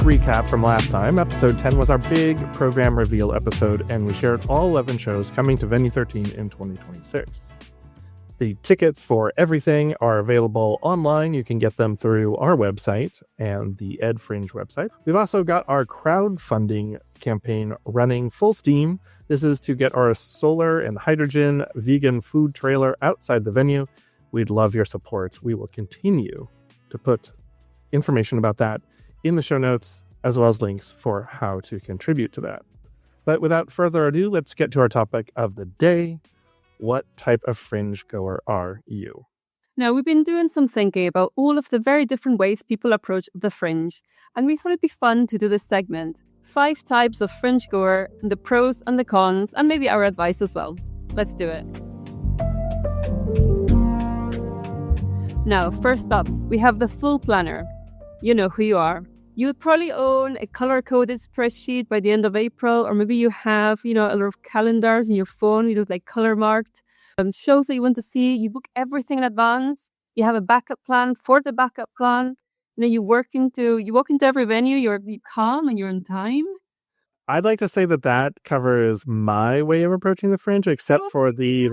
recap from last time. Episode 10 was our big program reveal episode, and we shared all 11 shows coming to Venue 13 in 2026. The tickets for everything are available online. You can get them through our website and the Ed Fringe website. We've also got our crowdfunding campaign running full steam. This is to get our solar and hydrogen vegan food trailer outside the venue. We'd love your support. We will continue to put information about that in the show notes, as well as links for how to contribute to that. But without further ado, let's get to our topic of the day. What type of Fringe goer are you? Now, we've been doing some thinking about all of the very different ways people approach the Fringe, and we thought it'd be fun to do this segment. 5 types of Fringe goer, the pros and the cons, and maybe our advice as well. Let's do it. Now, first up, we have the full planner. You know who you are. You'll probably own a color-coded spreadsheet by the end of April, or maybe you have, a lot of calendars in your phone, you look like color-marked, shows that you want to see. You book everything in advance. You have a backup plan for the backup plan. You walk into every venue, you're calm and you're on time. I'd like to say that covers my way of approaching the Fringe, except for the...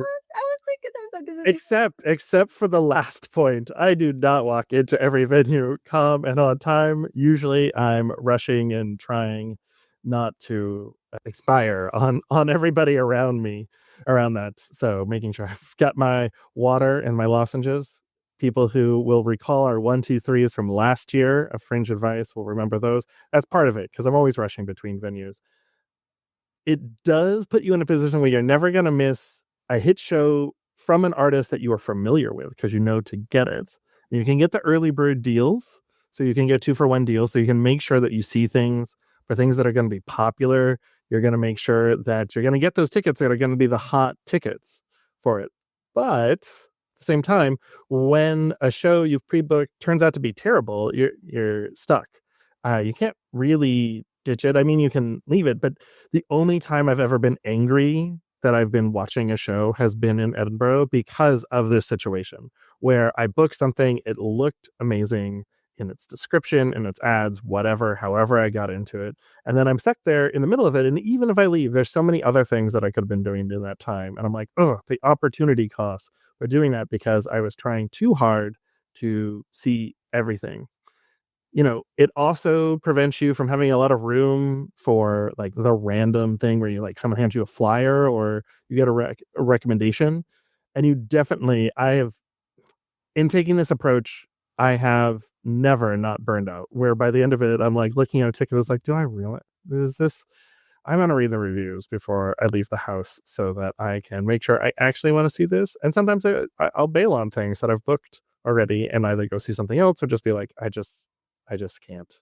Except for the last point. I do not walk into every venue calm and on time. Usually I'm rushing and trying not to expire on everybody around me around that. So making sure I've got my water and my lozenges. People who will recall our 1, 2, 3s from last year of Fringe advice will remember those. That's part of it, because I'm always rushing between venues. It does put you in a position where you're never going to miss a hit show from an artist that you are familiar with, because you know to get it. And you can get the early bird deals, so you can get 2-for-1 deals, so you can make sure that you see things for things that are going to be popular. You're going to make sure that you're going to get those tickets that are going to be the hot tickets for it. But at the same time, when a show you've pre-booked turns out to be terrible, you're stuck. You can't really ditch it. I mean, you can leave it, but the only time I've ever been angry that I've been watching a show has been in Edinburgh because of this situation where I booked something, it looked amazing in its description, in its ads, whatever, however I got into it. And then I'm stuck there in the middle of it. And even if I leave, there's so many other things that I could have been doing in that time. And I'm like, oh, the opportunity cost for doing that because I was trying too hard to see everything. It also prevents you from having a lot of room for like the random thing where you someone hands you a flyer or you get a recommendation. And in taking this approach, I have never not burned out, where by the end of it, I'm looking at a ticket. I was like, do I really? I'm going to read the reviews before I leave the house so that I can make sure I actually want to see this. And sometimes I'll bail on things that I've booked already and either go see something else or just be like, I just can't.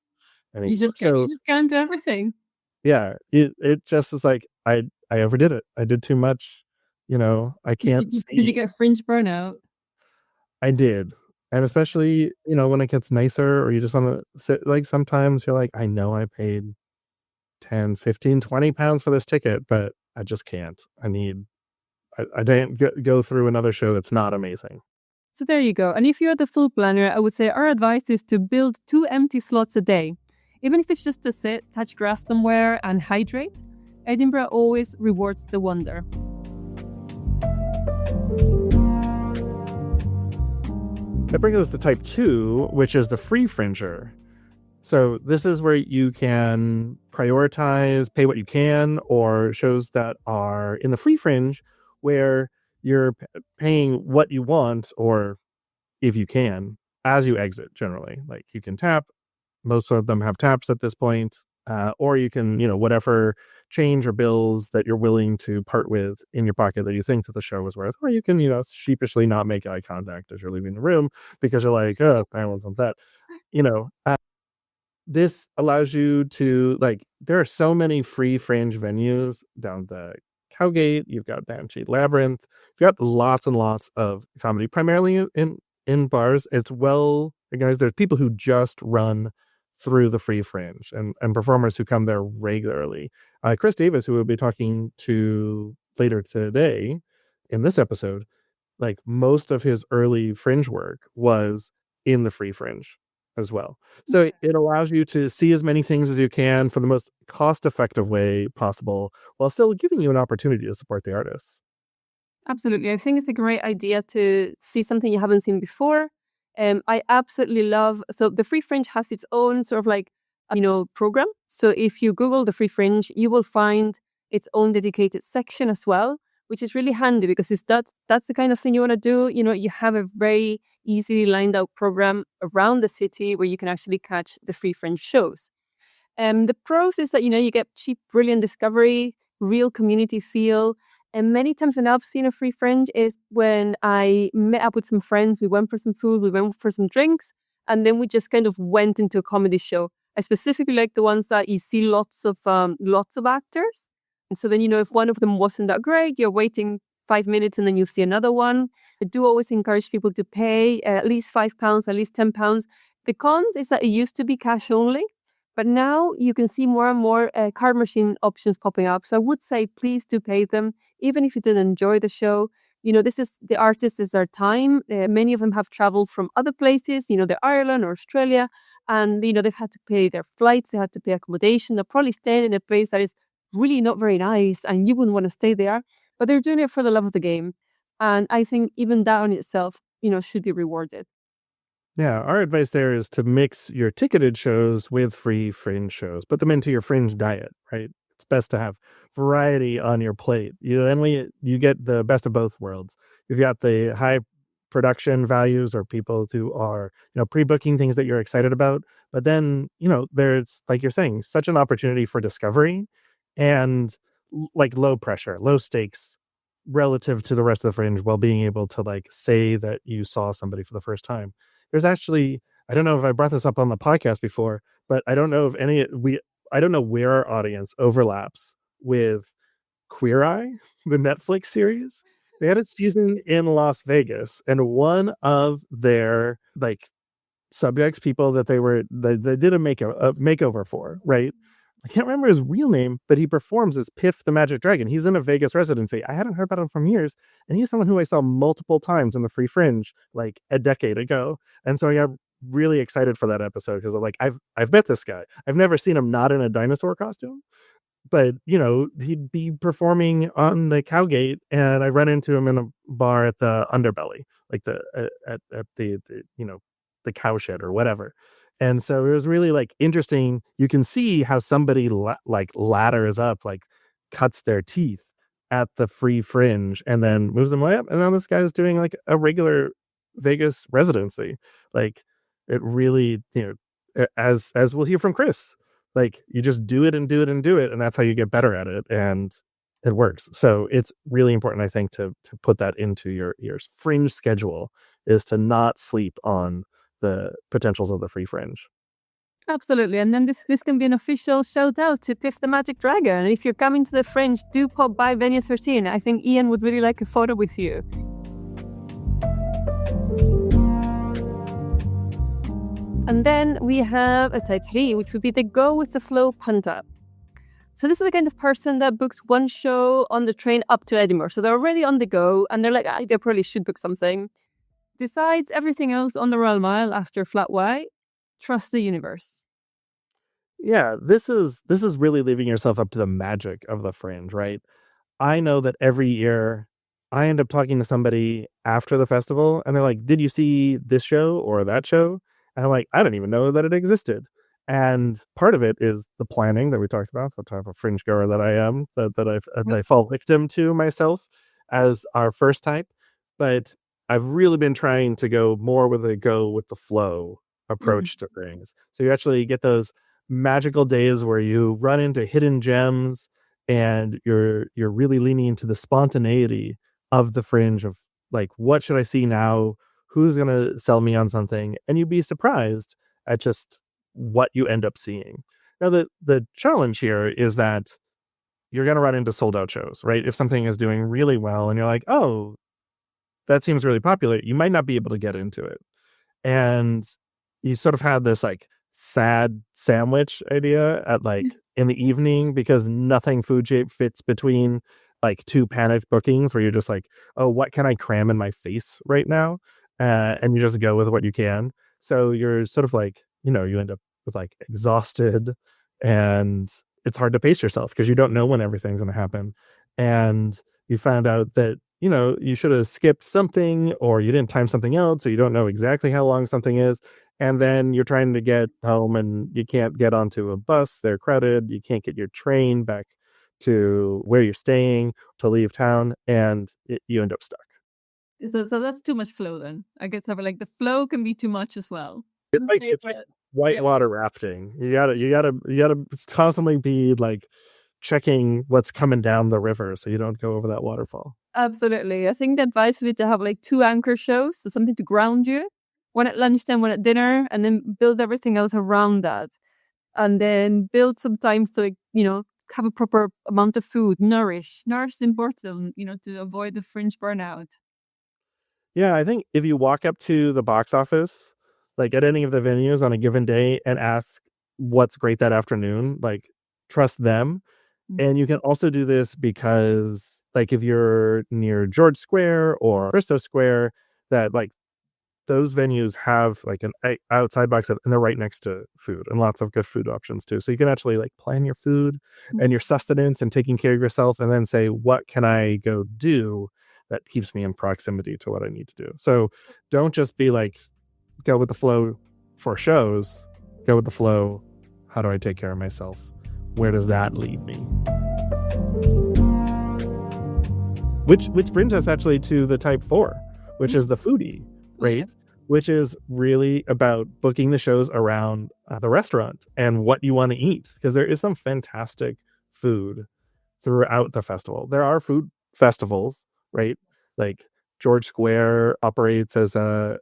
You just can't do everything. Yeah, it just is like I overdid it. I did too much. I can't. Did you get Fringe burnout? I did, and especially when it gets nicer, or you just want to sit. Sometimes you're like, I know I paid 10, 15, 20 pounds for this ticket, but I just can't. I didn't go through another show that's not amazing. So there you go. And if you're the full planner, I would say our advice is to build 2 empty slots a day. Even if it's just to sit, touch grass somewhere, and hydrate, Edinburgh always rewards the wonder. That brings us to type 2, which is the free Fringer. So this is where you can prioritize, pay what you can, or shows that are in the free Fringe where you're paying what you want, or if you can, as you exit generally. You can tap. Most of them have taps at this point. Or you can, whatever change or bills that you're willing to part with in your pocket that you think that the show was worth. Or you can, sheepishly not make eye contact as you're leaving the room because you're like, oh, I wasn't that. This allows you to, there are so many free Fringe venues down the Cowgate, you've got Banshee Labyrinth, you've got lots and lots of comedy, primarily in bars. It's well organized. There's people who just run through the free Fringe and performers who come there regularly. Chris Davis, who we'll be talking to later today in this episode, most of his early Fringe work was in the free Fringe. as well. So it allows you to see as many things as you can for the most cost-effective way possible, while still giving you an opportunity to support the artists. Absolutely. I think it's a great idea to see something you haven't seen before. I absolutely love, so the Free Fringe has its own sort of like, program. So if you Google the Free Fringe, you will find its own dedicated section as well, which is really handy because that's the kind of thing you want to do. You have a very easily lined out program around the city where you can actually catch the Free Fringe shows. The pros is that, you get cheap, brilliant discovery, real community feel. And many times when I've seen a Free Fringe is when I met up with some friends, we went for some food, we went for some drinks, and then we just kind of went into a comedy show. I specifically like the ones that you see lots of actors. And so then, if one of them wasn't that great, you're waiting 5 minutes and then you'll see another one. I do always encourage people to pay at least £5, at least £10. The cons is that it used to be cash only. But now you can see more and more card machine options popping up. So I would say please do pay them, even if you didn't enjoy the show. This is the artist is their time. Many of them have traveled from other places, they're Ireland or Australia, and they've had to pay their flights, they had to pay accommodation. They're probably staying in a place that is really not very nice, and you wouldn't want to stay there. But they're doing it for the love of the game, and I think even that on itself, should be rewarded. Yeah, our advice there is to mix your ticketed shows with free Fringe shows. Put them into your Fringe diet, right? It's best to have variety on your plate. Then you get the best of both worlds. You've got the high production values or people who are, pre-booking things that you're excited about. But then, there's, like you're saying, such an opportunity for discovery and like low pressure, low stakes relative to the rest of the Fringe, while being able to like say that you saw somebody for the first time. There's actually, I don't know if I brought this up on the podcast before, but I don't know if I don't know where our audience overlaps with Queer Eye, the Netflix series. They had a season in Las Vegas, and one of their like subjects, people that they did a makeover for, right? I can't remember his real name, but he performs as Piff the Magic Dragon. He's in a Vegas residency. I hadn't heard about him from years, and he's someone who I saw multiple times in the Free Fringe like a decade ago. And so I got really excited for that episode because I'm like, I've met this guy. I've never seen him not in a dinosaur costume, but he'd be performing on the Cowgate, and I run into him in a bar at the Underbelly, like the at the the cowshed or whatever. And so it was really like interesting. You can see how somebody like ladders up, like cuts their teeth at the Free Fringe and then moves them way up. And now this guy's doing like a regular Vegas residency. Like it really, as we'll hear from Chris, like you just do it and do it and do it. And that's how you get better at it. And it works. So it's really important, I think, to put that into your Fringe schedule, is to not sleep on the potentials of the Free Fringe. Absolutely. And then this can be an official shout out to Piff the Magic Dragon. And if you're coming to the Fringe, do pop by Venue 13. I think Ian would really like a photo with you. And then we have a type 3, which would be the go with the flow punter. So this is the kind of person that books one show on the train up to Edinburgh. So they're already on the go and they're like, I probably should book something. Decides everything else on the Royal Mile after flat white. Trust the universe. Yeah, this is really leaving yourself up to the magic of the Fringe, right? I know that every year I end up talking to somebody after the festival and they're like, did you see this show or that show? And I'm like, I don't even know that it existed. And part of it is the planning that we talked about, the type of Fringe goer that I am, that I fall victim to myself as our first type. But I've really been trying to go more with a go with the flow approach to things. So you actually get those magical days where you run into hidden gems and you're really leaning into the spontaneity of the Fringe of like, what should I see now? Who's going to sell me on something? And you'd be surprised at just what you end up seeing. Now, the challenge here is that you're going to run into sold out shows, right? If something is doing really well and you're like, oh, that seems really popular, you might not be able to get into it. And you sort of had this like sad sandwich idea at like in the evening because nothing food shape fits between like two panicked bookings where you're just like, oh, what can I cram in my face right now? And you just go with what you can. So you're sort of like, you end up with like exhausted, and it's hard to pace yourself because you don't know when everything's going to happen. And you found out that, you should have skipped something, or you didn't time something out. So you don't know exactly how long something is. And then you're trying to get home and you can't get onto a bus. They're crowded. You can't get your train back to where you're staying to leave town, and you end up stuck. So that's too much flow then. I guess like the flow can be too much as well. It's like whitewater rafting. You gotta constantly be like checking what's coming down the river so you don't go over that waterfall. Absolutely. I think the advice would be to have like 2 anchor shows, so something to ground you. One at lunchtime, one at dinner, and then build everything else around that. And then build some times to have a proper amount of food, nourish. Nourish is important, to avoid the fringe burnout. Yeah, I think if you walk up to the box office, like at any of the venues on a given day, and ask what's great that afternoon, like trust them. And you can also do this because, like, if you're near George Square or Bristol Square, that like those venues have like an outside box, and they're right next to food, and lots of good food options too. So you can actually like plan your food and your sustenance and taking care of yourself, and then say, what can I go do that keeps me in proximity to what I need to do? So don't just be like, go with the flow for shows, go with the flow. How do I take care of myself? Where does that lead me? Which brings us actually to the type 4, which is the foodie, right? Yes. Which is really about booking the shows around the restaurant and what you want to eat, because there is some fantastic food throughout the festival. There are food festivals, right? Like George Square operates as a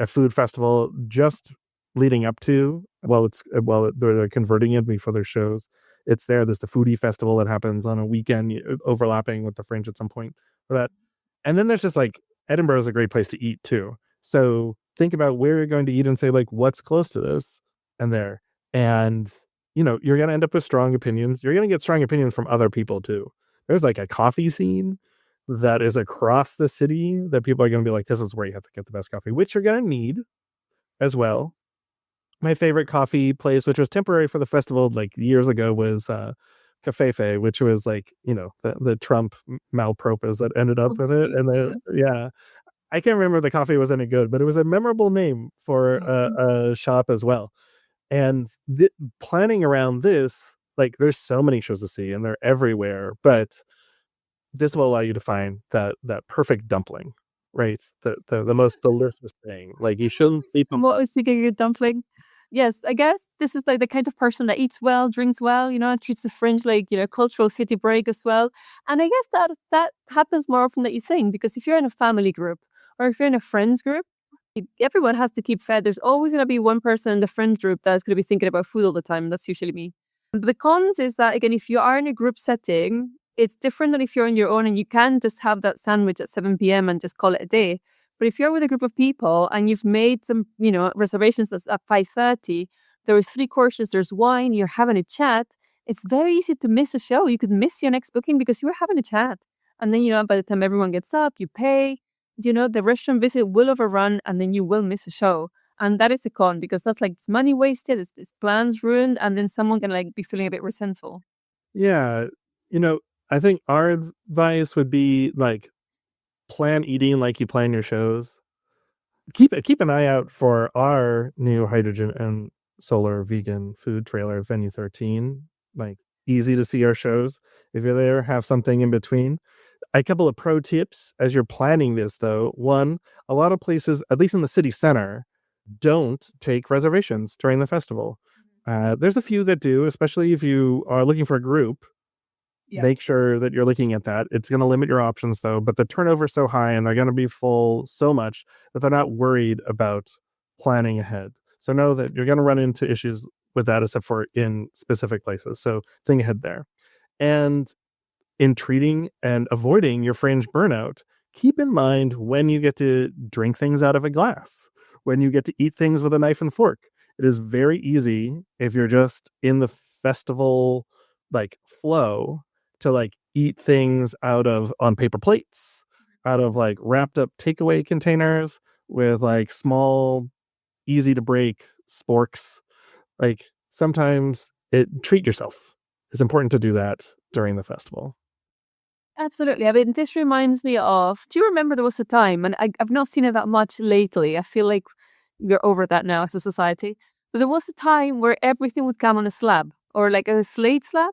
food festival just leading up to, they're converting it before their shows. It's there. There's the foodie festival that happens on a weekend, overlapping with the Fringe at some point for that. And then there's just like, Edinburgh is a great place to eat too. So think about where you're going to eat and say like, what's close to this and there. And, you're going to end up with strong opinions. You're going to get strong opinions from other people too. There's like a coffee scene that is across the city that people are going to be like, this is where you have to get the best coffee, which you're going to need as well. My favorite coffee place, which was temporary for the festival like years ago, was Cafefe, which was like, the Trump malpropos that ended up with it. And yeah, I can't remember if the coffee was any good, but it was a memorable name for a shop as well. And planning around this, like there's so many shows to see and they're everywhere, but this will allow you to find that perfect dumpling, right? The most delicious thing. Like you shouldn't sleep on. What was thinking a dumpling? Yes, I guess this is like the kind of person that eats well, drinks well, treats the Fringe like, cultural city break as well. And I guess that happens more often than you think, because if you're in a family group or if you're in a friends group, everyone has to keep fed. There's always going to be one person in the friend group that's going to be thinking about food all the time. That's usually me. The cons is that, again, if you are in a group setting, it's different than if you're on your own and you can just have that sandwich at 7 p.m. and just call it a day. But if you're with a group of people and you've made some, reservations at 5:30, there is 3 courses, there's wine, you're having a chat, it's very easy to miss a show. You could miss your next booking because you were having a chat. And then, by the time everyone gets up, you pay, the restaurant visit will overrun and then you will miss a show. And that is a con, because that's like, it's money wasted, it's plans ruined, and then someone can like be feeling a bit resentful. Yeah. I think our advice would be like, plan eating like you plan your shows. Keep an eye out for our new hydrogen and solar vegan food trailer, Venue 13. Like, easy to see our shows. If you're there, have something in between. A couple of pro tips as you're planning this, though. One, a lot of places, at least in the city center, don't take reservations during the festival. There's a few that do, especially if you are looking for a group. Yeah. Make sure that you're looking at that. It's going to limit your options, though, but the turnover is so high and they're going to be full so much that they're not worried about planning ahead. So know that you're going to run into issues with that, except for in specific places. So think ahead there. And in treating and avoiding your Fringe burnout, keep in mind when you get to drink things out of a glass, when you get to eat things with a knife and fork. It is very easy, if you're just in the festival like flow, to like eat things on paper plates, out of like wrapped up takeaway containers with like small easy to break sporks. Like sometimes treat yourself. It's important to do that during the festival. Absolutely. I mean, this reminds me of, do you remember there was a time, and I've not seen it that much lately. I feel like we're over that now as a society. But there was a time where everything would come on a slab or like a slate slab.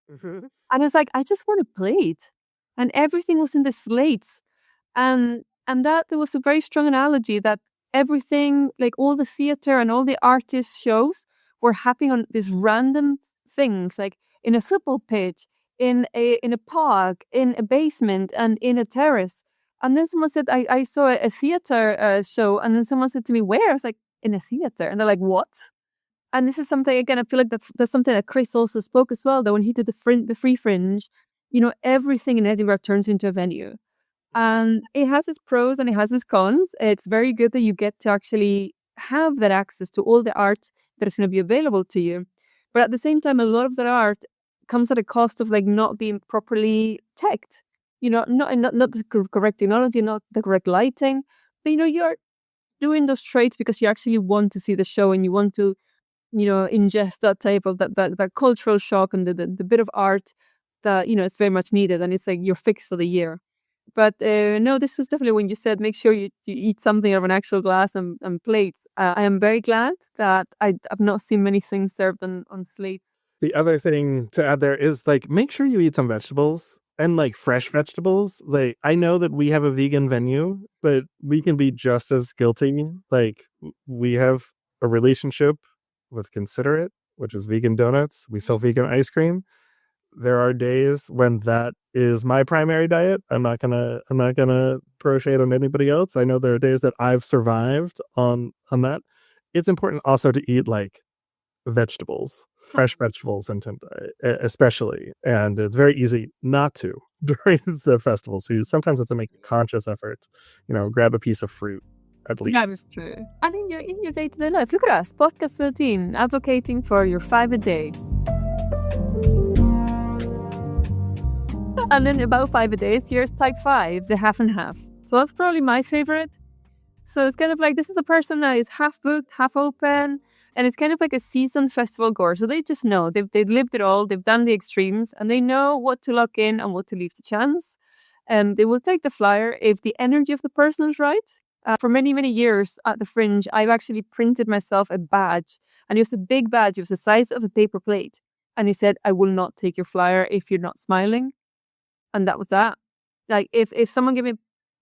Mhm. And I was like, I just want a plate. And everything was in the slates. And that there was a very strong analogy that everything, like all the theater and all the artist shows were happening on these random things, like in a football pitch, in a park, in a basement, and in a terrace. And then someone said, I saw a theater show, and then someone said to me, where? I was like, in a theater. And they're like, what? And this is something, again, I feel like that's something that Chris also spoke as well, that when he did the free Fringe, everything in Edinburgh turns into a venue. And it has its pros and it has its cons. It's very good that you get to actually have that access to all the art that is going to be available to you. But at the same time, a lot of that art comes at a cost of like not being properly teched. Not the correct technology, not the correct lighting. But you're doing those trades because you actually want to see the show and you want to ingest that type of that cultural shock and the bit of art that is very much needed, and it's like you're fixed for the year. But no, this was definitely when you said make sure you eat something out of an actual glass and plates. I am very glad that I've not seen many things served on slates. The other thing to add there is like make sure you eat some vegetables and like fresh vegetables. Like I know that we have a vegan venue, but we can be just as guilty. Like we have a relationship with Considerate, which is vegan donuts. We sell vegan ice cream. There are days when that is my primary diet. I'm not gonna throw shade on anybody else. I know there are days that I've survived on that. It's important also to eat like vegetables, fresh vegetables, and especially. And it's very easy not to during the festival. So sometimes it's to make a conscious effort. Grab a piece of fruit at That least. is true. And in your day-to-day life, look at us, podcast 13, advocating for your 5 a day. And then about 5 a day, here's type 5, the half and half. So that's probably my favorite. So it's kind of like, this is a person that is half booked, half open, and it's kind of like a seasoned festival goer. So they just know, they've lived it all, they've done the extremes, and they know what to lock in and what to leave to chance. And they will take the flyer if the energy of the person is right. For many, many years at the Fringe, I've actually printed myself a badge, and it was a big badge. It was the size of a paper plate. And he said, I will not take your flyer if you're not smiling. And that was that. Like if someone gave me a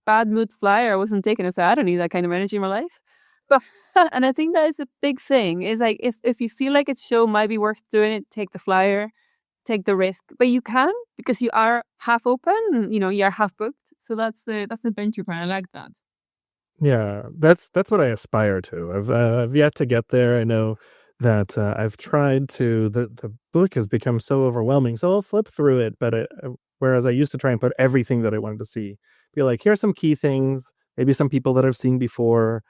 bad mood flyer, I wasn't taking it. So I don't need that kind of energy in my life. But and I think that is a big thing. Is like if you feel like a show might be worth doing it, take the flyer, take the risk. But you can because you are half open, you're half booked. So that's the adventure part. I like that. Yeah, that's what I aspire to. I've yet to get there. I know that I've tried to. The book has become so overwhelming, so I'll flip through it. But whereas I used to try and put everything that I wanted to see, be like, here's some key things, maybe some people that I've seen before,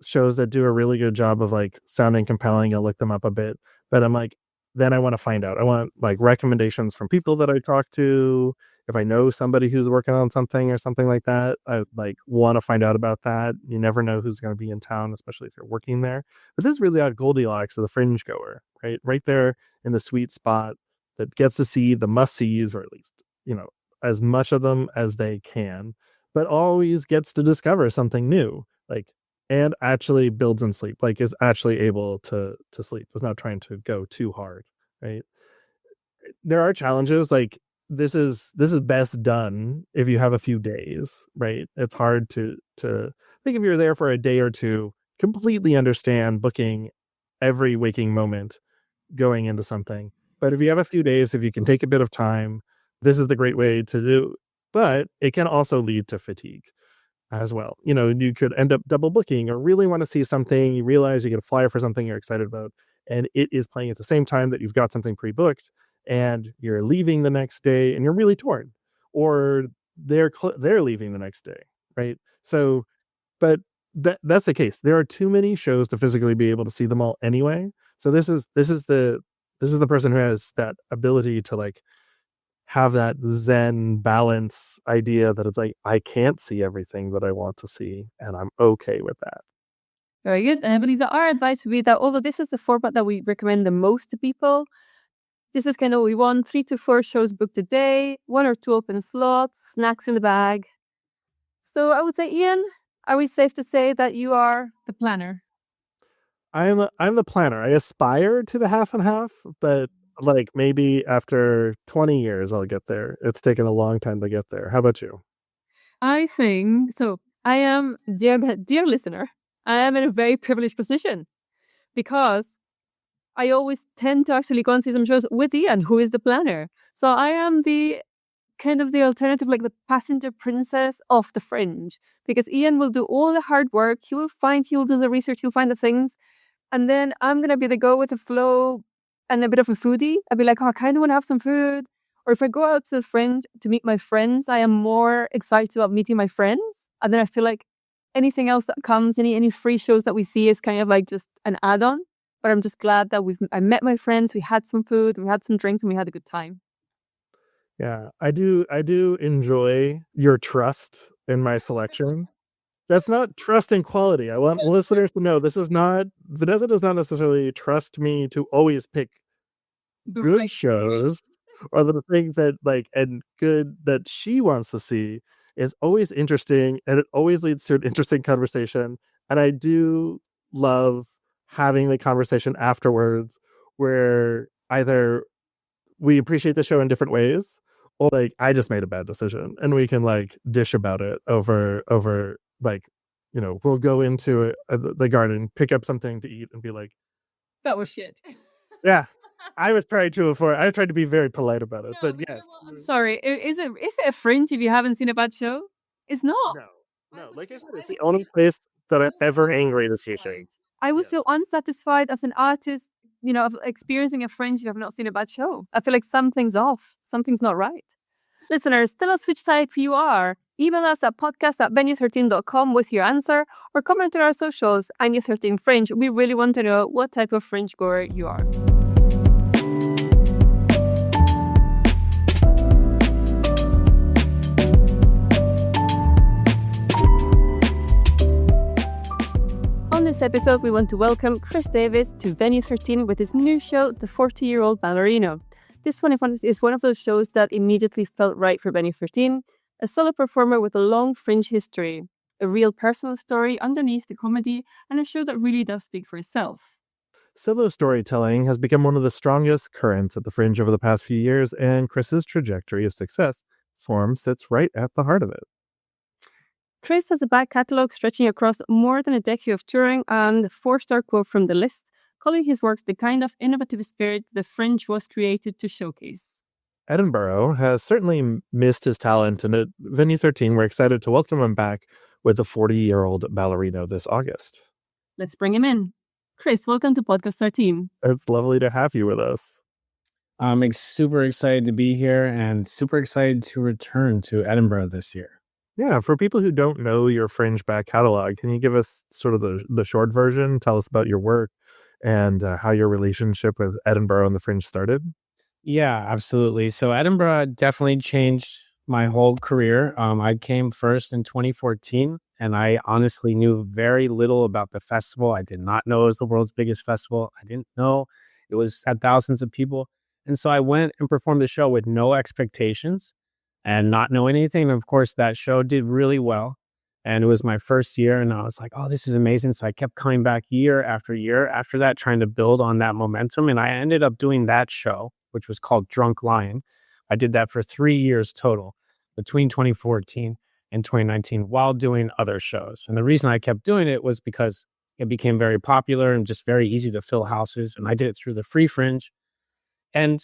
shows that do a really good job of like sounding compelling. I'll look them up a bit, but I'm like, then I want to find out. I want like recommendations from people that I talk to. If I know somebody who's working on something or something like that, I like want to find out about that. You never know who's going to be in town, especially if you're working there. But this is really our Goldilocks of the Fringe goer, right? Right there in the sweet spot that gets to see the must sees, or at least, as much of them as they can, but always gets to discover something new. Like, and actually builds in sleep, like is actually able to sleep, is not trying to go too hard, right? There are challenges, like this is best done if you have a few days, right? It's hard to think if you're there for a day or two, completely understand booking every waking moment going into something. But if you have a few days, if you can take a bit of time, this is the great way to do. But it can also lead to fatigue as well. You could end up double booking or really want to see something. You realize you get a flyer for something you're excited about, and it is playing at the same time that you've got something pre-booked, and you're leaving the next day, and you're really torn. Or they're leaving the next day, right? So, but that's the case. There are too many shows to physically be able to see them all anyway. So this is the person who has that ability to like have that zen balance idea that it's like I can't see everything that I want to see, and I'm okay with that. Very good. And I believe that our advice would be that although this is the format that we recommend the most to people, this is kind of what we want: 3 to 4 shows booked a day, 1 or 2 open slots, snacks in the bag. So I would say, Ian, are we safe to say that you are the planner? I'm the planner. I aspire to the half and half, but like maybe after 20 years I'll get there. It's taken a long time to get there. How about you? I think so. I am, dear listener, I am in a very privileged position because I always tend to actually go and see some shows with Ian, who is the planner. So I am the kind of the alternative, like the passenger princess of the Fringe, because Ian will do all the hard work. He'll do the research, he'll find the things. And then I'm going to be the go with the flow and a bit of a foodie. I'd be like, oh, I kind of want to have some food. Or if I go out to the Fringe to meet my friends, I am more excited about meeting my friends. And then I feel like anything else that comes, any free shows that we see is kind of like just an add-on. But I'm just glad that I met my friends, we had some food, we had some drinks, and we had a good time. Yeah, I do enjoy your trust in my selection. That's not trust in quality. I want listeners to know this is not Vanessa does not necessarily trust me to always pick good shows or the thing that and good that she wants to see is always interesting and it always leads to an interesting conversation. And I do love having the conversation afterwards where either we appreciate the show in different ways or like I just made a bad decision and we can like dish about it over like we'll go into the garden, pick up something to eat and be like, that was shit. Yeah, I was trying to avoid. I tried to be very polite about it, but yes. I'm sorry. Is it a Fringe if you haven't seen a bad show? It's not. No. Like I said, it's the only place that I'm ever angry to see things. I was so unsatisfied as an artist, of experiencing a Fringe if I've not seen a bad show. I feel like something's off. Something's not right. Listeners, tell us which type you are. Email us at podcast@venue13.com with your answer or comment on our socials. I'm Year13 Fringe. We really want to know what type of Fringe goer you are. On this episode, we want to welcome Chris Davis to Venue 13 with his new show, The 40-Year Old Ballerino. This one is one of those shows that immediately felt right for Venue 13, a solo performer with a long Fringe history, a real personal story underneath the comedy, and a show that really does speak for itself. Solo storytelling has become one of the strongest currents at the Fringe over the past few years, and Chris's trajectory of success form sits right at the heart of it. Chris has a back catalogue stretching across more than a decade of touring and a 4-star quote from the list, calling his work the kind of innovative spirit the Fringe was created to showcase. Edinburgh has certainly missed his talent, and at Venue 13, we're excited to welcome him back with the 40-year-old ballerino this August. Let's bring him in. Chris, welcome to Podcast 13. It's lovely to have you with us. I'm super excited to be here and super excited to return to Edinburgh this year. Yeah, for people who don't know your Fringe back catalog, can you give us sort of the short version? Tell us about your work and how your relationship with Edinburgh and the Fringe started? Yeah, absolutely. So Edinburgh definitely changed my whole career. I came first in 2014, and I honestly knew very little about the festival. I did not know it was the world's biggest festival. I didn't know it had thousands of people. And so I went and performed the show with no expectations and not know anything. And of course, that show did really well. And it was my first year, and I was like, oh, this is amazing. So I kept coming back year after year after that, trying to build on that momentum. And I ended up doing that show, which was called Drunk Lion. I did that for 3 years total between 2014 and 2019 while doing other shows. And the reason I kept doing it was because it became very popular and just very easy to fill houses. And I did it through the free Fringe. And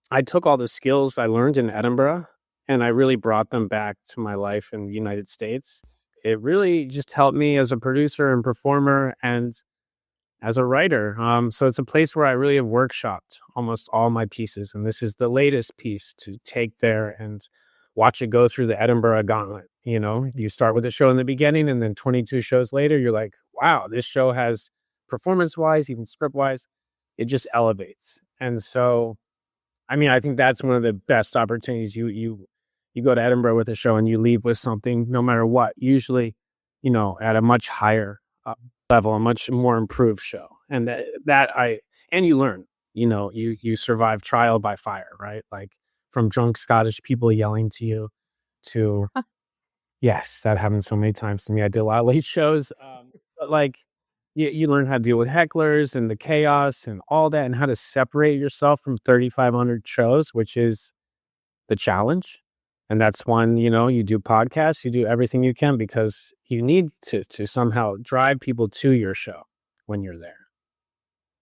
I took all the skills I learned in Edinburgh and I really brought them back to my life in the United States. It really just helped me as a producer and performer and as a writer. So it's a place where I really have workshopped almost all my pieces. And this is the latest piece to take there and watch it go through the Edinburgh gauntlet. You start with a show in the beginning and then 22 shows later, you're like, wow, this show has performance-wise, even script-wise, it just elevates. And so, I think that's one of the best opportunities. You go to Edinburgh with a show and you leave with something, no matter what, usually, at a much higher level, a much more improved show. And and you learn, you survive trial by fire, right? Like from drunk Scottish people yelling to you to, yes, that happened so many times to me. I did a lot of late shows. But like you learn how to deal with hecklers and the chaos and all that and how to separate yourself from 3,500 shows, which is the challenge. And that's when, you do podcasts, you do everything you can because you need to somehow drive people to your show when you're there.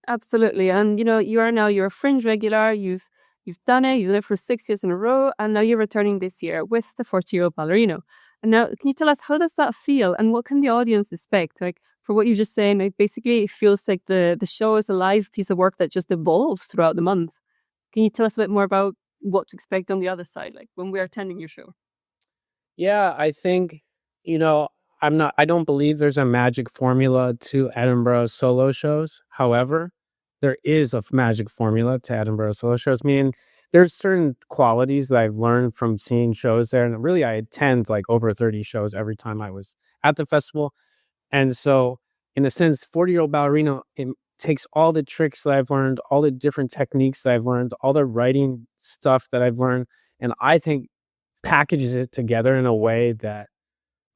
Absolutely. And you're a Fringe regular. You've done it. You lived for 6 years in a row, and now you're returning this year with the 40-year-old ballerino. And now, can you tell us how does that feel, and what can the audience expect? Like for what you're just saying, like basically it feels like the show is a live piece of work that just evolves throughout the month. Can you tell us a bit more about what to expect on the other side, like when we're attending your show? Yeah, I think, I don't believe there's a magic formula to Edinburgh solo shows. However, there is a magic formula to Edinburgh solo shows. Meaning there's certain qualities that I've learned from seeing shows there. And really, I attend like over 30 shows every time I was at the festival. And so, in a sense, 40-year-old ballerino, it takes all the tricks that I've learned, all the different techniques that I've learned, all the writing stuff that I've learned, and I think packages it together in a way that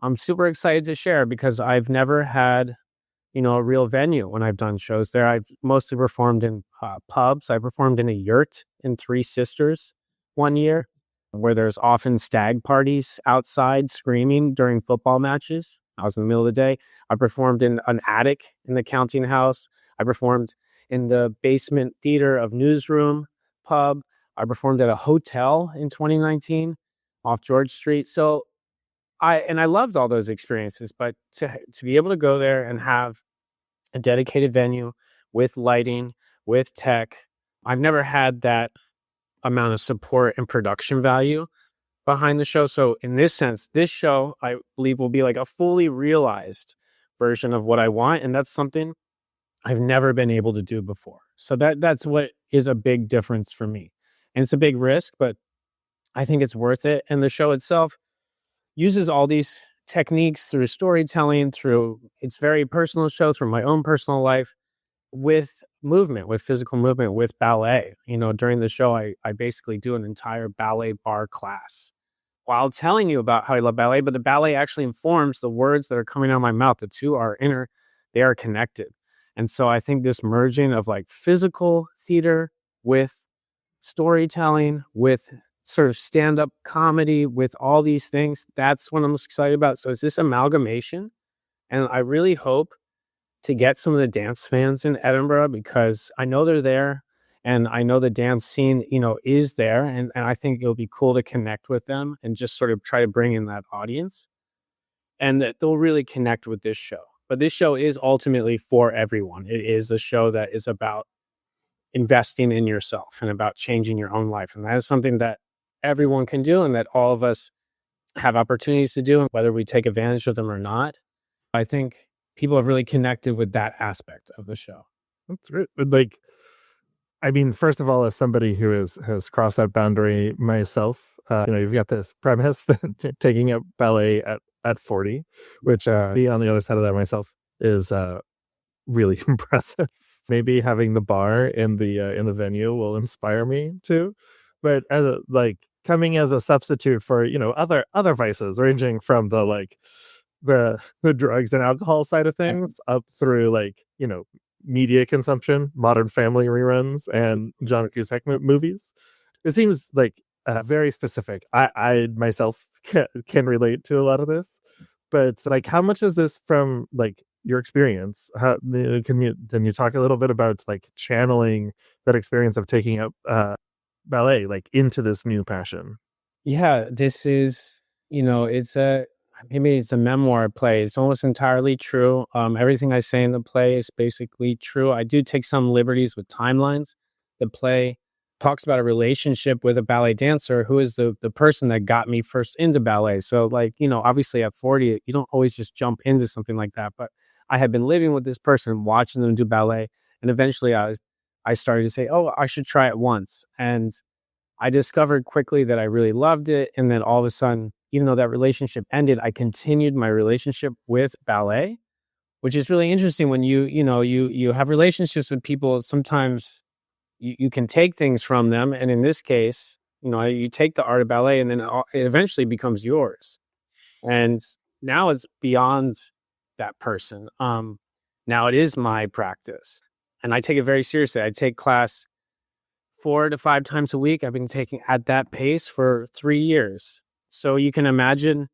I'm super excited to share because I've never had, a real venue when I've done shows there. I've mostly performed in pubs. I performed in a yurt in Three Sisters one year where there's often stag parties outside screaming during football matches. I was in the middle of the day. I performed in an attic in the counting house. I performed in the basement theater of Newsroom pub. I performed at a hotel in 2019 off George Street. So I loved all those experiences, but to be able to go there and have a dedicated venue with lighting, with tech, I've never had that amount of support and production value behind the show. So in this sense, this show, I believe, will be like a fully realized version of what I want. And that's something I've never been able to do before. So that's what is a big difference for me. And it's a big risk, but I think it's worth it. And the show itself uses all these techniques through storytelling, through it's very personal shows from my own personal life with movement, with physical movement, with ballet. During the show, I basically do an entire ballet bar class while telling you about how I love ballet, but the ballet actually informs the words that are coming out of my mouth. The two are they are connected. And so I think this merging of like physical theater with storytelling, with sort of stand-up comedy, with all these things, that's what I'm most excited about. So it's this amalgamation. And I really hope to get some of the dance fans in Edinburgh because I know they're there and I know the dance scene, is there. And I think it'll be cool to connect with them and just sort of try to bring in that audience and that they'll really connect with this show. But this show is ultimately for everyone. It is a show that is about investing in yourself and about changing your own life. And that is something that everyone can do and that all of us have opportunities to do, and whether we take advantage of them or not. I think people have really connected with that aspect of the show. That's right. Like, I mean, first of all, as somebody who has crossed that boundary myself, you've got this premise that taking up ballet at 40, which me on the other side of that myself is really impressive. Maybe having the bar in the venue will inspire me too. But as coming as a substitute for other vices, ranging from the drugs and alcohol side of things up through media consumption, Modern Family reruns, and John Cusack movies. It seems very specific. I myself can relate to a lot of this, but how much is this from your experience? How can you talk a little bit about channeling that experience of taking up ballet into this new passion? Yeah, this is maybe it's a memoir play. It's almost entirely true. Everything I say in the play is basically true. I do take some liberties with timelines. The play talks about a relationship with a ballet dancer who is the person that got me first into ballet. So obviously at 40, you don't always just jump into something like that. But I had been living with this person, watching them do ballet. And eventually I started to say, oh, I should try it once. And I discovered quickly that I really loved it. And then all of a sudden, even though that relationship ended, I continued my relationship with ballet, which is really interesting when you have relationships with people. Sometimes you can take things from them. And in this case, you take the art of ballet and then it eventually becomes yours. And now it's beyond that person. Now it is my practice and I take it very seriously. I take class 4 to 5 times a week. I've been taking at that pace for 3 years. So you can imagine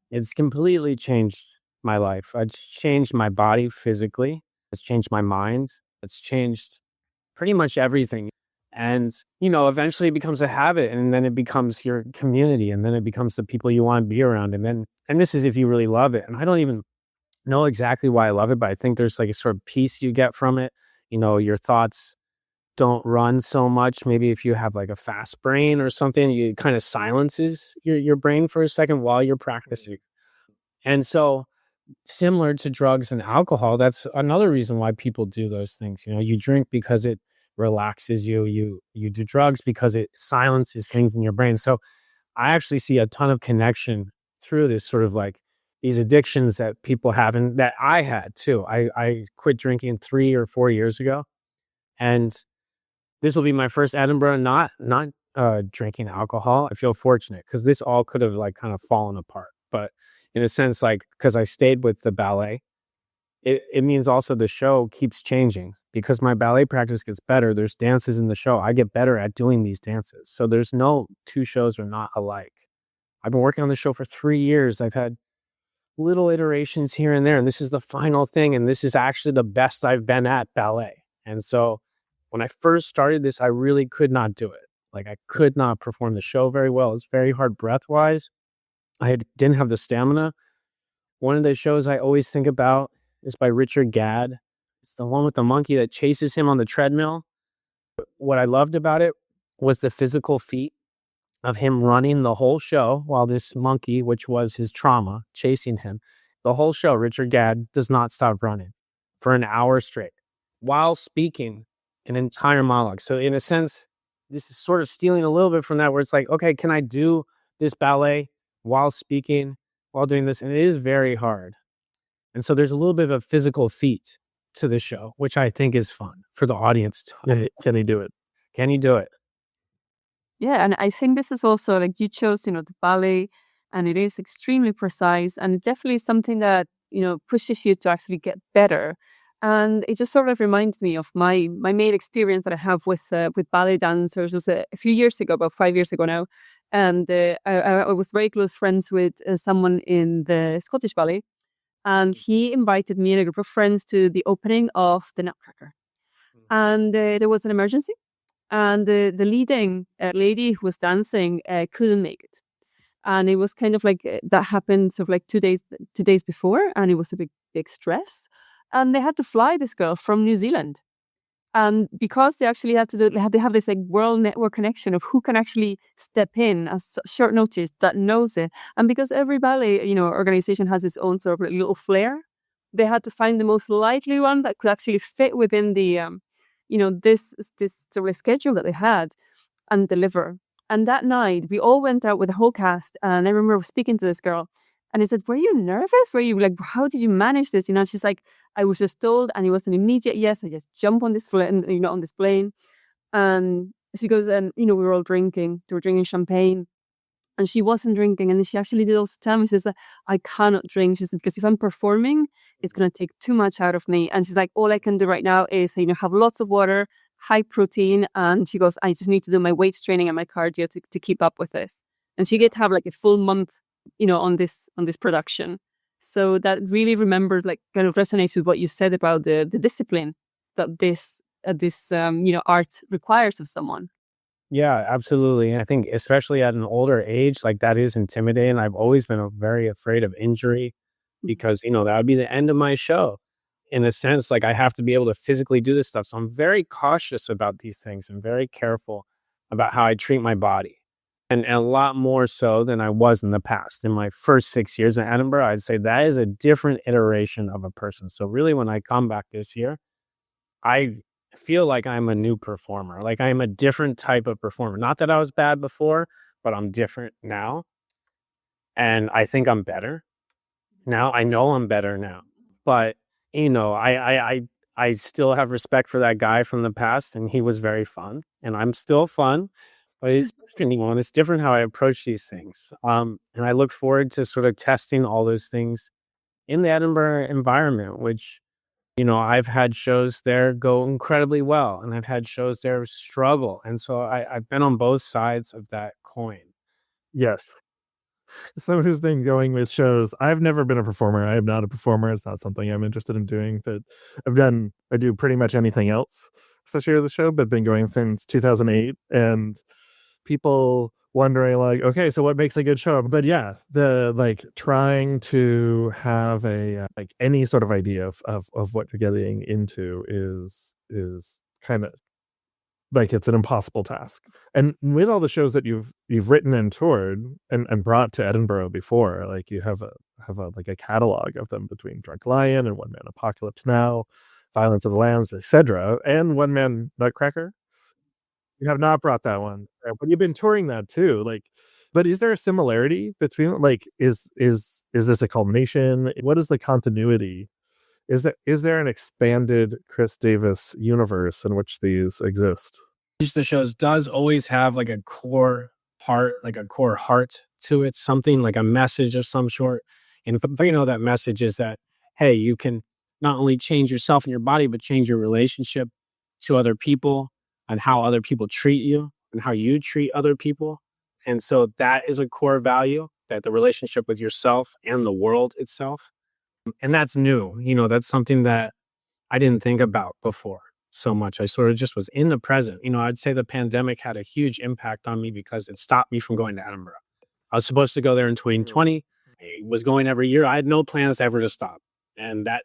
it's completely changed my life. It's changed my body physically. It's changed my mind. It's changed pretty much everything. And, eventually it becomes a habit and then it becomes your community and then it becomes the people you want to be around. And this is if you really love it. And I don't even know exactly why I love it, but I think there's like a sort of peace you get from it. Your thoughts don't run so much. Maybe if you have like a fast brain or something, it kind of silences your brain for a second while you're practicing. And so similar to drugs and alcohol, that's another reason why people do those things. You drink because it relaxes you. You do drugs because it silences things in your brain. So I actually see a ton of connection through this sort of like these addictions that people have and that I had too. I quit drinking 3 or 4 years ago. And this will be my first Edinburgh not drinking alcohol. I feel fortunate because this all could have like kind of fallen apart. But in a sense, like, because I stayed with the ballet, it means also the show keeps changing because my ballet practice gets better. There's dances in the show. I get better at doing these dances. So there's no 2 shows are not alike. I've been working on the show for 3 years. I've had little iterations here and there, and this is the final thing. And this is actually the best I've been at ballet. And so when I first started this, I really could not do it. Like I could not perform the show very well. It's very hard breath-wise. Didn't have the stamina. One of the shows I always think about is by Richard Gadd. It's the one with the monkey that chases him on the treadmill. What I loved about it was the physical feat of him running the whole show while this monkey, which was his trauma, chasing him. The whole show, Richard Gadd does not stop running for an hour straight while speaking an entire monologue. So in a sense, this is sort of stealing a little bit from that where it's like, okay, can I do this ballet while speaking, while doing this? And it is very hard. And so there's a little bit of a physical feat to the show, which I think is fun for the audience. Can he do it? Can you do it? Yeah, and I think this is also like you chose, the ballet, and it is extremely precise, and it definitely is something that pushes you to actually get better. And it just sort of reminds me of my main experience that I have with ballet dancers. It was a few years ago, about 5 years ago now, and I was very close friends with someone in the Scottish Ballet, and he invited me and a group of friends to the opening of the Nutcracker, and there was an emergency. And the leading lady who was dancing couldn't make it. And it was kind of like that happened sort of like 2 days before. And it was a big stress. And they had to fly this girl from New Zealand. And because they actually had to they have this like world network connection of who can actually step in at short notice that knows it. And because every ballet, organization has its own sort of like little flair, they had to find the most likely one that could actually fit within the this sort of schedule that they had and deliver. And that night, we all went out with the whole cast. And I remember speaking to this girl and I said, were you nervous? Were you like, how did you manage this? She's like, I was just told and it was an immediate yes. I just jumped on this on this plane. And she goes, and, we were all drinking. They were drinking champagne. And she wasn't drinking. And then she actually did also tell me, she says, I cannot drink. She said, because if I'm performing, it's going to take too much out of me. And she's like, all I can do right now is, have lots of water, high protein. And she goes, I just need to do my weight training and my cardio to keep up with this. And she did have like a full month, on this production. So that really remembers, like kind of resonates with what you said about the discipline that this art requires of someone. Yeah, absolutely. And I think especially at an older age, like that is intimidating. I've always been very afraid of injury because, that would be the end of my show. In a sense, like I have to be able to physically do this stuff. So I'm very cautious about these things and very careful about how I treat my body. And a lot more so than I was in the past. In my first 6 years in Edinburgh, I'd say that is a different iteration of a person. So really when I come back this year, I feel like I'm a new performer. Like I'm a different type of performer. Not that I was bad before, but I'm different now. And I think I'm better now. I know I'm better now. But you know, I still have respect for that guy from the past, and he was very fun, and I'm still fun, but he's different one. It's different how I approach these things. And I look forward to sort of testing all those things in the Edinburgh environment, which, you know, I've had shows there go incredibly well, and I've had shows there struggle. And so I've been on both sides of that coin. Yes. Someone who's been going with shows. I've never been a performer. I am not a performer. It's not something I'm interested in doing, but I do pretty much anything else associated with the show, but been going since 2008, and people wondering like, okay, so what makes a good show? But yeah, the like trying to have a like any sort of idea of what you're getting into is kind of like it's an impossible task. And with all the shows that you've written and toured and brought to Edinburgh before, like you have a like a catalog of them between Drunk Lion and One Man Apocalypse Now, Violence of the Lambs, etc., and One Man Nutcracker. You have not brought that one, but you've been touring that too. Like, but is there a similarity between like is this a culmination? What is the continuity? Is there an expanded Chris Davis universe in which these exist? Each of the shows does always have like a core part, like a core heart to it, something like a message of some sort. And if you know that message is that, hey, you can not only change yourself and your body, but change your relationship to other people and how other people treat you and how you treat other people. And so that is a core value, that the relationship with yourself and the world itself. And that's new. You know, that's something that I didn't think about before so much. I sort of just was in the present. You know, I'd say the pandemic had a huge impact on me because it stopped me from going to Edinburgh. I was supposed to go there in 2020. I was going every year. I had no plans ever to stop. And that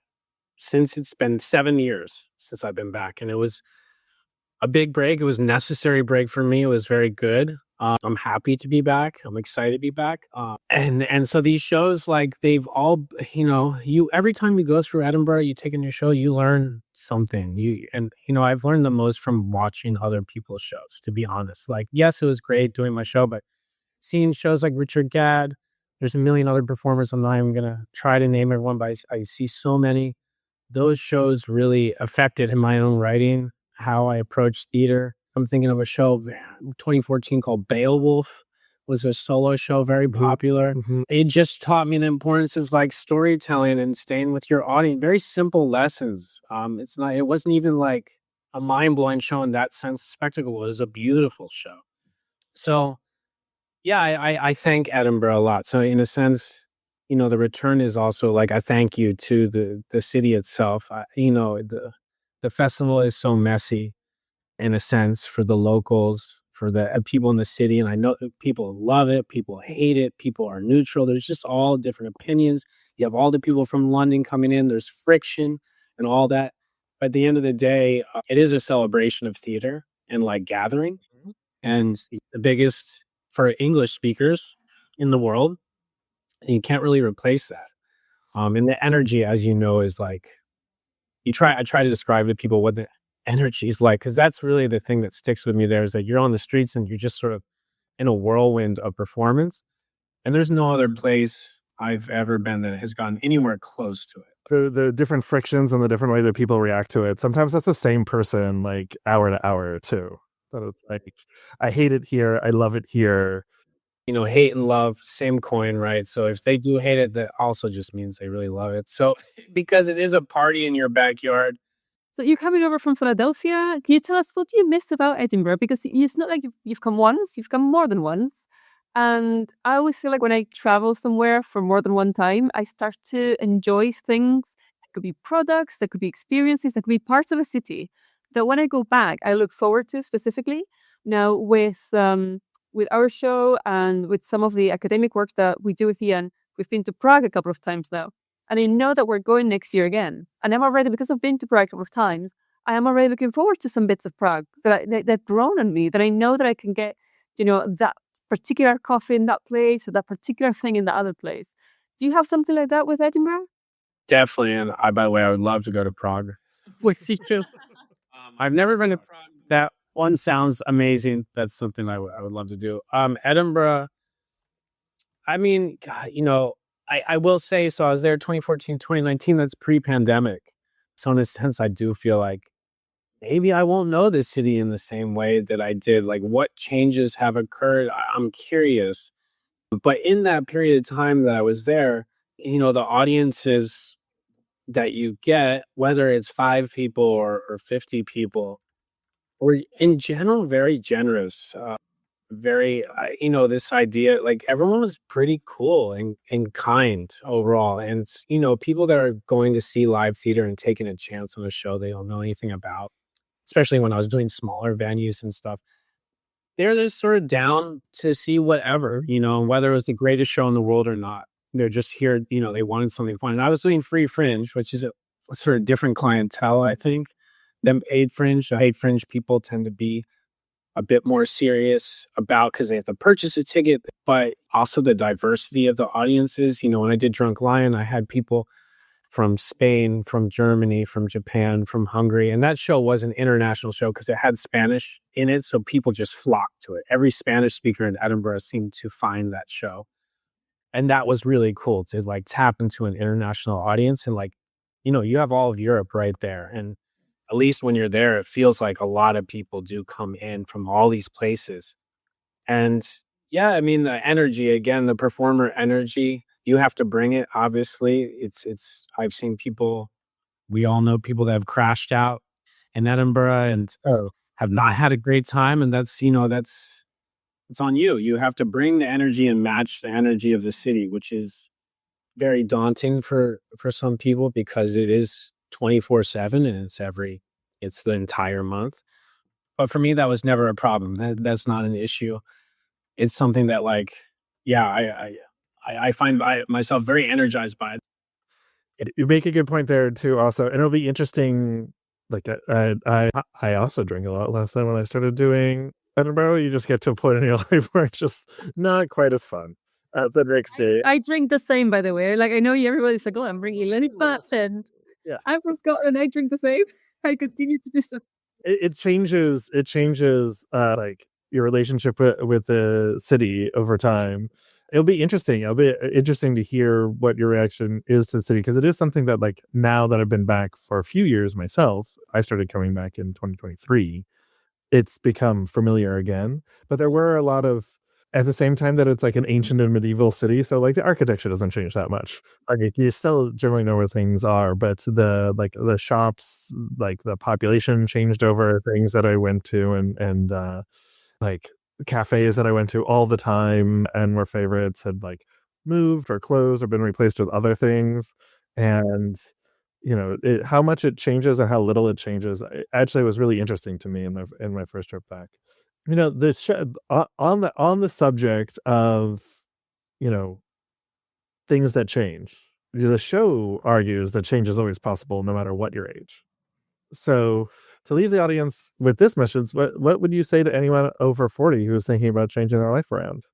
since it's been 7 years since I've been back, and it was a big break. It was a necessary break for me. It was very good. I'm happy to be back. I'm excited to be back. And so these shows, like they've all, you know, you every time you go through Edinburgh, you take in your show, you learn something. I've learned the most from watching other people's shows. To be honest, like yes, it was great doing my show, but seeing shows like Richard Gadd, there's a million other performers. I'm not even gonna try to name everyone, but I see so many. Those shows really affected in my own writing how I approach theater. I'm thinking of a show 2014 called Beowulf, was a solo show, very popular. It just taught me the importance of like storytelling and staying with your audience. Very simple lessons. It wasn't even like a mind-blowing show in that sense. Spectacle. It was a beautiful show. So yeah, I thank Edinburgh a lot. So in a sense, you know, the return is also like I thank you to the city itself. The festival is so messy in a sense for the locals, for the people in the city. And I know that people love it, people hate it, people are neutral. There's just all different opinions. You have all the people from London coming in, there's friction and all that. But at the end of the day, it is a celebration of theater and like gathering. And the biggest for English speakers in the world. And you can't really replace that. And the energy, as you know, is like, I try to describe to people what the energy is like, because that's really the thing that sticks with me there is that you're on the streets and you're just sort of in a whirlwind of performance. And there's no other place I've ever been that has gotten anywhere close to it. The different frictions and the different way that people react to it. Sometimes that's the same person, like hour to hour too. That it's like, I hate it here, I love it here. You know, hate and love, same coin, right? So if they do hate it, that also just means they really love it. So because it is a party in your backyard. So you're coming over from Philadelphia. Can you tell us what do you miss about Edinburgh? Because it's not like you've come once, you've come more than once. And I always feel like when I travel somewhere for more than one time, I start to enjoy things. That could be products, that could be experiences, that could be parts of a city that when I go back, I look forward to specifically. Now with our show and with some of the academic work that we do with Ian, we've been to Prague a couple of times now. And I know that we're going next year again. And I'm already, because I've been to Prague a couple of times, I am already looking forward to some bits of Prague that grown on me, that I know that I can get, you know, that particular coffee in that place or that particular thing in the other place. Do you have something like that with Edinburgh? Definitely. And by the way, I would love to go to Prague with you too. I've never been to Prague. That one sounds amazing. That's something I would love to do. Edinburgh, I mean, God, you know, I will say, so I was there 2014, 2019, that's pre-pandemic. So in a sense, I do feel like maybe I won't know the city in the same way that I did. Like, what changes have occurred? I'm curious. But in that period of time that I was there, the audiences that you get, whether it's 5 people or 50 people, were in general very generous. Very, this idea, like everyone was pretty cool and kind overall. And, people that are going to see live theater and taking a chance on a show they don't know anything about, especially when I was doing smaller venues and stuff, they're just sort of down to see whatever, whether it was the greatest show in the world or not. They're just here, they wanted something fun. And I was doing free Fringe, which is a sort of different clientele, I think, than paid Fringe. The paid Fringe people tend to be a bit more serious about because they have to purchase a ticket, but also the diversity of the audiences. When I did Drunk Lion, I had people from Spain, from Germany, from Japan, from Hungary. And that show was an international show because it had Spanish in it. So people just flocked to it. Every Spanish speaker in Edinburgh seemed to find that show. And that was really cool to like tap into an international audience. And like, you have all of Europe right there. And at least when you're there, it feels like a lot of people do come in from all these places. And yeah, I mean, the energy, again, the performer energy, you have to bring it. Obviously, I've seen people, we all know people that have crashed out in Edinburgh and have not had a great time. And that's, it's on you. You have to bring the energy and match the energy of the city, which is very daunting for some people because it is 24/7 and it's the entire month. But for me, that was never a problem. That's not an issue. It's something that like, yeah, I find myself very energized by it. You make a good point there too. Also, and it'll be interesting. Like I also drink a lot less than when I started doing Edinburgh. You just get to a point in your life where it's just not quite as fun the next day. I drink the same, by the way. Like I know everybody's like, "Oh, I'm bringing Lenny back." Then Yeah, I'm from Scotland. I drink the same. I continue to do so. it changes. It changes like your relationship with the city over time. It'll be interesting. It'll be interesting to hear what your reaction is to the city because it is something that like now that I've been back for a few years myself, I started coming back in 2023. It's become familiar again, but there were a lot of at the same time that it's like an ancient and medieval city, so like the architecture doesn't change that much. Like you still generally know where things are, but the shops, like the population changed over things that I went to and like cafes that I went to all the time and were favorites had like moved or closed or been replaced with other things. And how much it changes and how little it changes actually was really interesting to me in my first trip back. The on the subject of things that change, the show argues that change is always possible no matter what your age. So to leave the audience with this message, what would you say to anyone over 40 who is thinking about changing their life around?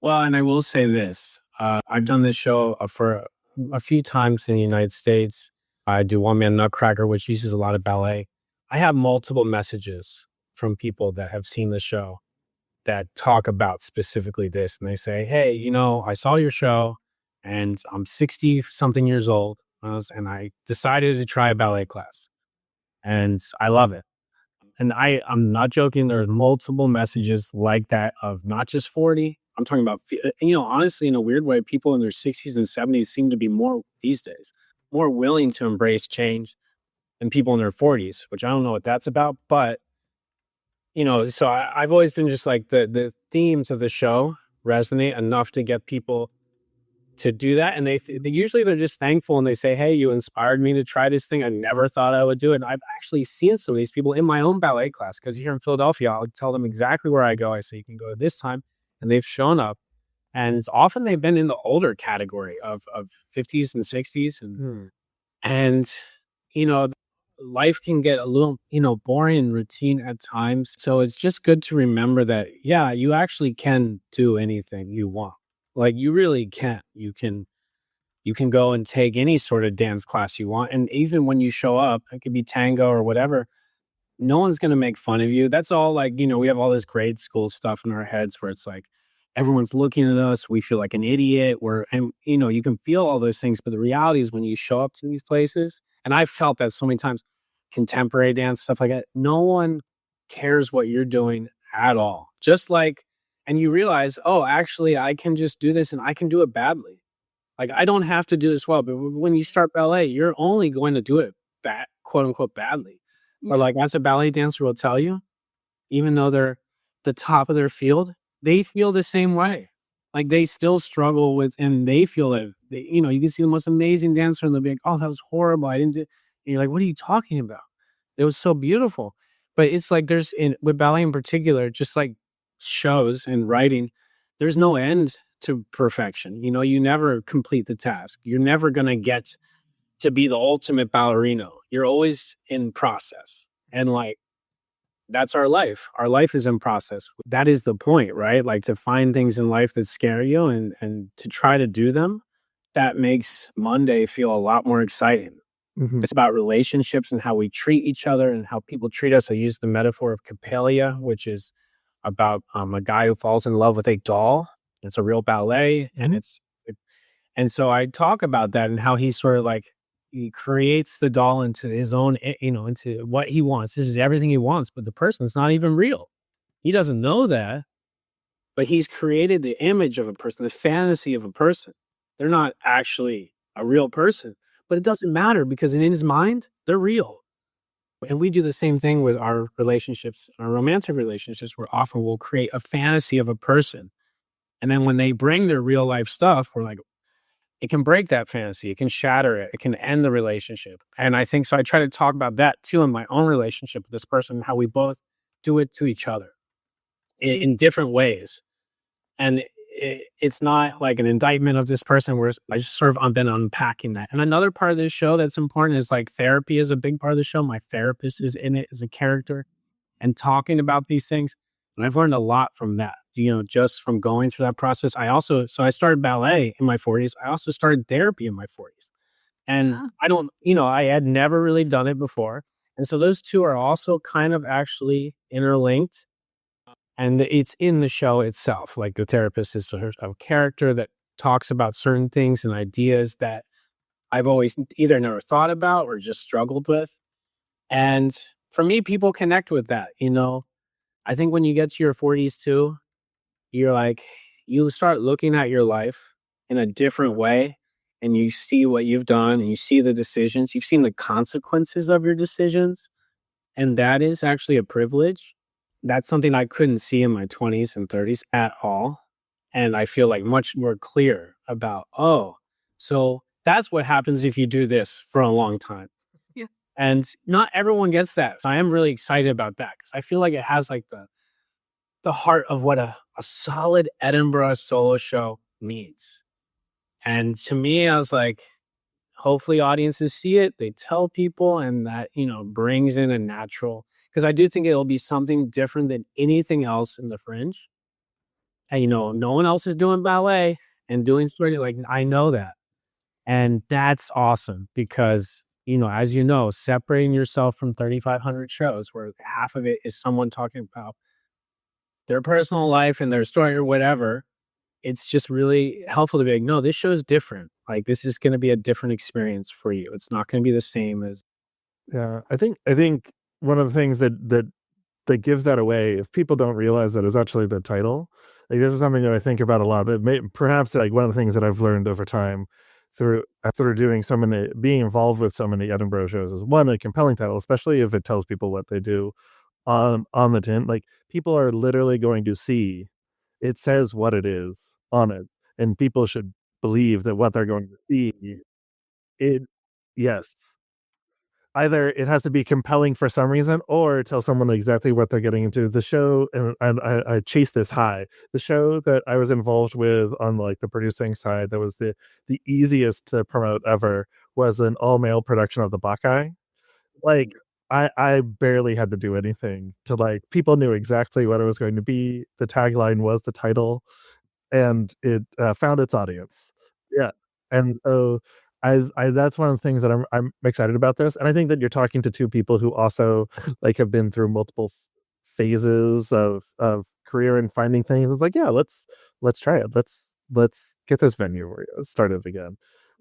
Well, and I will say this, I've done this show for a few times in the United States. I do One Man Nutcracker, which uses a lot of ballet. I have multiple messages from people that have seen the show that talk about specifically this. And they say, hey, I saw your show and I'm 60 something years old and I decided to try a ballet class and I love it. And I'm not joking. There's multiple messages like that of not just 40. I'm talking about, honestly, in a weird way, people in their 60s and 70s seem to be more these days, more willing to embrace change than people in their 40s, which I don't know what that's about. But, so I've always been just like the themes of the show resonate enough to get people to do that. And they usually they're just thankful and they say, hey, you inspired me to try this thing. I never thought I would do it. And I've actually seen some of these people in my own ballet class because here in Philadelphia, I'll tell them exactly where I go. I say, you can go this time. And they've shown up. And it's often they've been in the older category of 50s and 60s. And life can get a little, boring and routine at times. So it's just good to remember that, yeah, you actually can do anything you want. Like you really can. You can go and take any sort of dance class you want. And even when you show up, it could be tango or whatever, no one's going to make fun of you. That's all like, we have all this grade school stuff in our heads where it's like, everyone's looking at us. We feel like an idiot and you can feel all those things. But the reality is when you show up to these places And I felt that so many times, contemporary dance, stuff like that. No one cares what you're doing at all. Just like, and you realize, oh, actually, I can just do this and I can do it badly. Like, I don't have to do this well. But when you start ballet, you're only going to do it bad, quote unquote, badly. Or like, as a ballet dancer will tell you, even though they're the top of their field, they feel the same way. Like, they still struggle with, and they feel it. You know, you can see the most amazing dancer and they'll be like, oh, that was horrible. I didn't do. And you're like, what are you talking about? It was so beautiful. But it's like with ballet in particular, just like shows and writing, there's no end to perfection. You know, you never complete the task. You're never going to get to be the ultimate ballerino. You're always in process. And like, that's our life. Our life is in process. That is the point, right? Like, to find things in life that scare you and to try to do them, that makes Monday feel a lot more exciting. Mhm. It's about relationships and how we treat each other and how people treat us. I use the metaphor of Capelia, which is about a guy who falls in love with a doll. It's a real ballet, Mhm. and so I talk about that and how he sort of like he creates the doll into his own, into what he wants. This is everything he wants, but the person's not even real. He doesn't know that, but he's created the image of a person, the fantasy of a person. They're not actually a real person, but it doesn't matter because in his mind, they're real. And we do the same thing with our relationships, our romantic relationships, where often we'll create a fantasy of a person. And then when they bring their real life stuff, we're like, it can break that fantasy. It can shatter it. It can end the relationship. And I think so. I try to talk about that too in my own relationship with this person, how we both do it to each other in different ways. And it's not like an indictment of this person where I just sort of I've been unpacking that. And another part of this show that's important is like therapy is a big part of the show. My therapist is in it as a character and talking about these things. And I've learned a lot from that, just from going through that process. I started ballet in my 40s. I also started therapy in my 40s. And I had never really done it before. And so those two are also kind of actually interlinked. And it's in the show itself. Like, the therapist is a character that talks about certain things and ideas that I've always either never thought about or just struggled with. And for me, people connect with that. I think when you get to your 40s too, you're like, you start looking at your life in a different way and you see what you've done and you see the decisions. You've seen the consequences of your decisions. And that is actually a privilege. That's something I couldn't see in my 20s and 30s at all. And I feel like much more clear about, oh, so that's what happens if you do this for a long time. Yeah. And not everyone gets that. So I am really excited about that because I feel like it has like the heart of what a solid Edinburgh solo show needs. And to me, I was like, hopefully audiences see it, they tell people, and that, brings in a natural, because I do think it'll be something different than anything else in the Fringe. And, no one else is doing ballet and doing story. Like, I know that. And that's awesome because, as you know, separating yourself from 3,500 shows where half of it is someone talking about their personal life and their story or whatever, it's just really helpful to be like, no, this show is different. Like, this is going to be a different experience for you. It's not going to be the same as. Yeah, I think one of the things that gives that away, if people don't realize that, is actually the title. Like, this is something that I think about a lot. That perhaps like one of the things that I've learned over time through doing being involved with so many Edinburgh shows is, one, a compelling title, especially if it tells people what they do on the tin. Like, people are literally going to see it says what it is on it, and people should believe that what they're going to see it. Yes, either it has to be compelling for some reason or tell someone exactly what they're getting into. The show, and I chase this high. The show that I was involved with on like the producing side, that was the easiest to promote ever, was an all male production of the Bacchae. Like, I barely had to do anything to, like, people knew exactly what it was going to be. The tagline was the title, and it found its audience. Yeah. And so I that's one of the things that I'm excited about this. And I think that you're talking to two people who also like have been through multiple phases of career and finding things. It's like, yeah, let's try it. let's get this venue started again.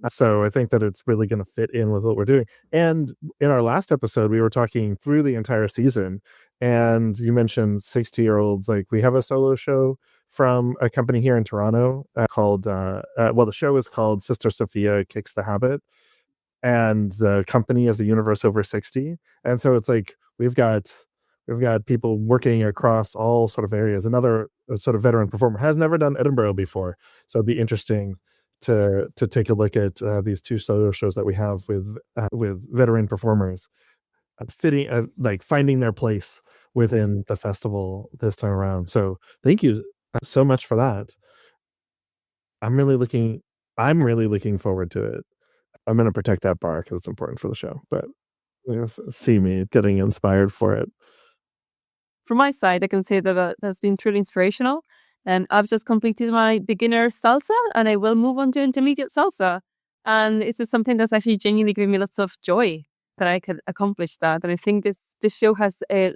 So I think that it's really going to fit in with what we're doing. And in our last episode, we were talking through the entire season, and you mentioned 60-year-olds. Like, we have a solo show from a company here in Toronto called, the show is called Sister Sophia Kicks the Habit, and the company is the Universe Over 60. And so it's like we've got people working across all sort of areas. Another sort of veteran performer has never done Edinburgh before, so it'd be interesting to take a look at these two solo shows that we have with veteran performers fitting like finding their place within the festival this time around. So thank you so much for that. I'm really looking forward to it. I'm going to protect that bar because it's important for the show, but see me getting inspired for it. From my side, I can say that that's been truly inspirational. And I've just completed my beginner salsa, and I will move on to intermediate salsa. And it's just something that's actually genuinely giving me lots of joy that I could accomplish that. And I think this show has a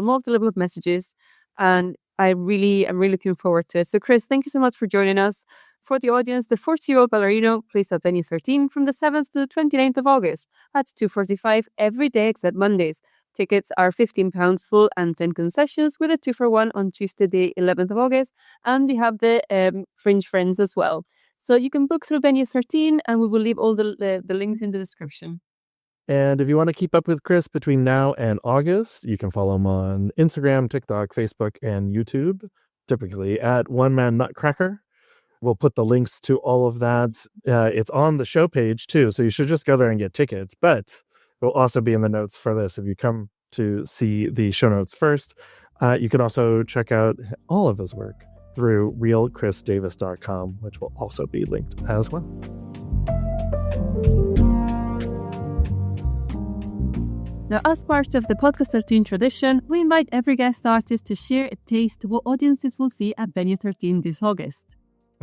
multi level of messages, and I'm really looking forward to it. So, Chris, thank you so much for joining us. For the audience, the 40-year-old Ballerino plays at Venue 13 from the 7th to the 29th of August at 2:45 every day except Mondays. Tickets are £15 full and 10 concessions, with a 2-for-1 on Tuesday, the 11th of August. And we have the Fringe Friends as well. So you can book through Venue 13, and we will leave all the links in the description. And if you want to keep up with Chris between now and August, you can follow him on Instagram, TikTok, Facebook, and YouTube, typically at One Man Nutcracker. We'll put the links to all of that. It's on the show page too, so you should just go there and get tickets. But it will also be in the notes for this if you come to see the show notes first. You can also check out all of his work through realchrisdavis.com, which will also be linked as well. Now, as part of the Podcast 13 tradition, we invite every guest artist to share a taste of what audiences will see at Venue 13 this August.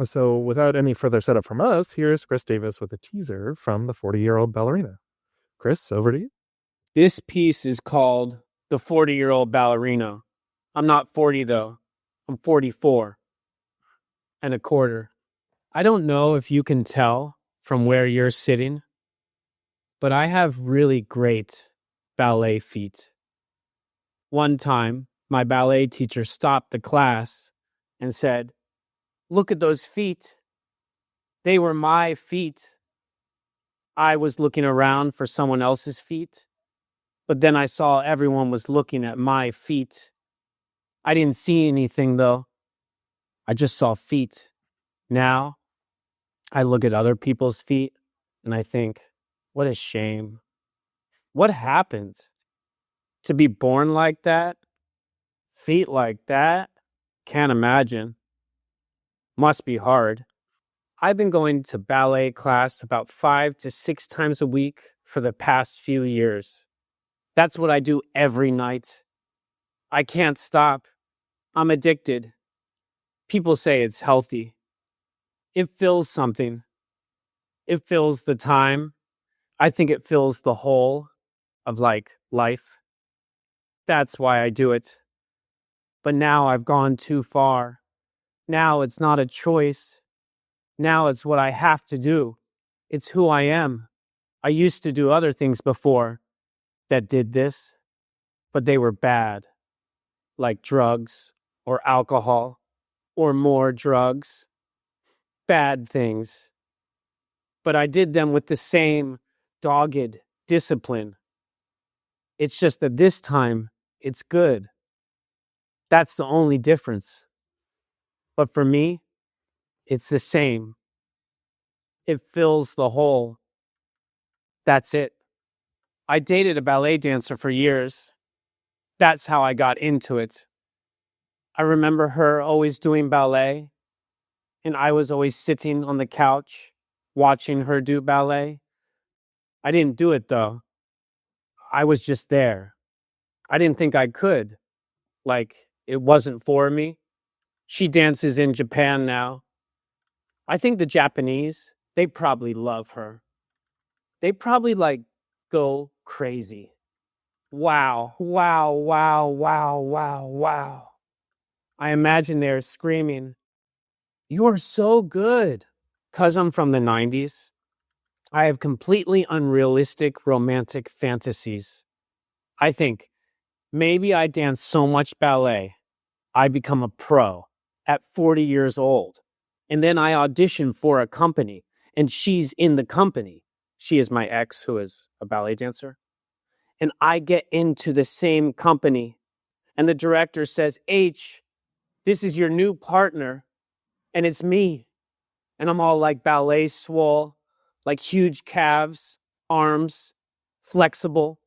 So without any further setup from us, here's Chris Davis with a teaser from the 40-year-old Ballerina. Chris, over to you. This piece is called The 40-Year-Old Ballerino. I'm not 40, though. I'm 44 and a quarter. I don't know if you can tell from where you're sitting, but I have really great ballet feet. One time, my ballet teacher stopped the class and said, "Look at those feet. They were my feet." I was looking around for someone else's feet, but then I saw everyone was looking at my feet. I didn't see anything, though. I just saw feet. Now, I look at other people's feet and I think, what a shame. What happened? To be born like that? Feet like that? Can't imagine. Must be hard. I've been going to ballet class about 5 to 6 times a week for the past few years. That's what I do every night. I can't stop. I'm addicted. People say it's healthy. It fills something. It fills the time. I think it fills the whole of life. That's why I do it. But now I've gone too far. Now it's not a choice. Now it's what I have to do. It's who I am. I used to do other things before that did this, but they were bad, like drugs or alcohol or more drugs. Bad things. But I did them with the same dogged discipline. It's just that this time it's good. That's the only difference. But for me, it's the same. It fills the whole. That's it. I dated a ballet dancer for years. That's how I got into it. I remember her always doing ballet, and I was always sitting on the couch watching her do ballet. I didn't do it, though. I was just there. I didn't think I could. It wasn't for me. She dances in Japan now. I think the Japanese, they probably love her. They probably go crazy. Wow, wow, wow, wow, wow, wow. I imagine they're screaming, You're so good. Because I'm from the 90s, I have completely unrealistic romantic fantasies. I think maybe I dance so much ballet, I become a pro at 40 years old. And then I audition for a company, and she's in the company. She is my ex, who is a ballet dancer. And I get into the same company, and the director says, H, this is your new partner, and it's me. And I'm all like ballet swole, like huge calves, arms, flexible.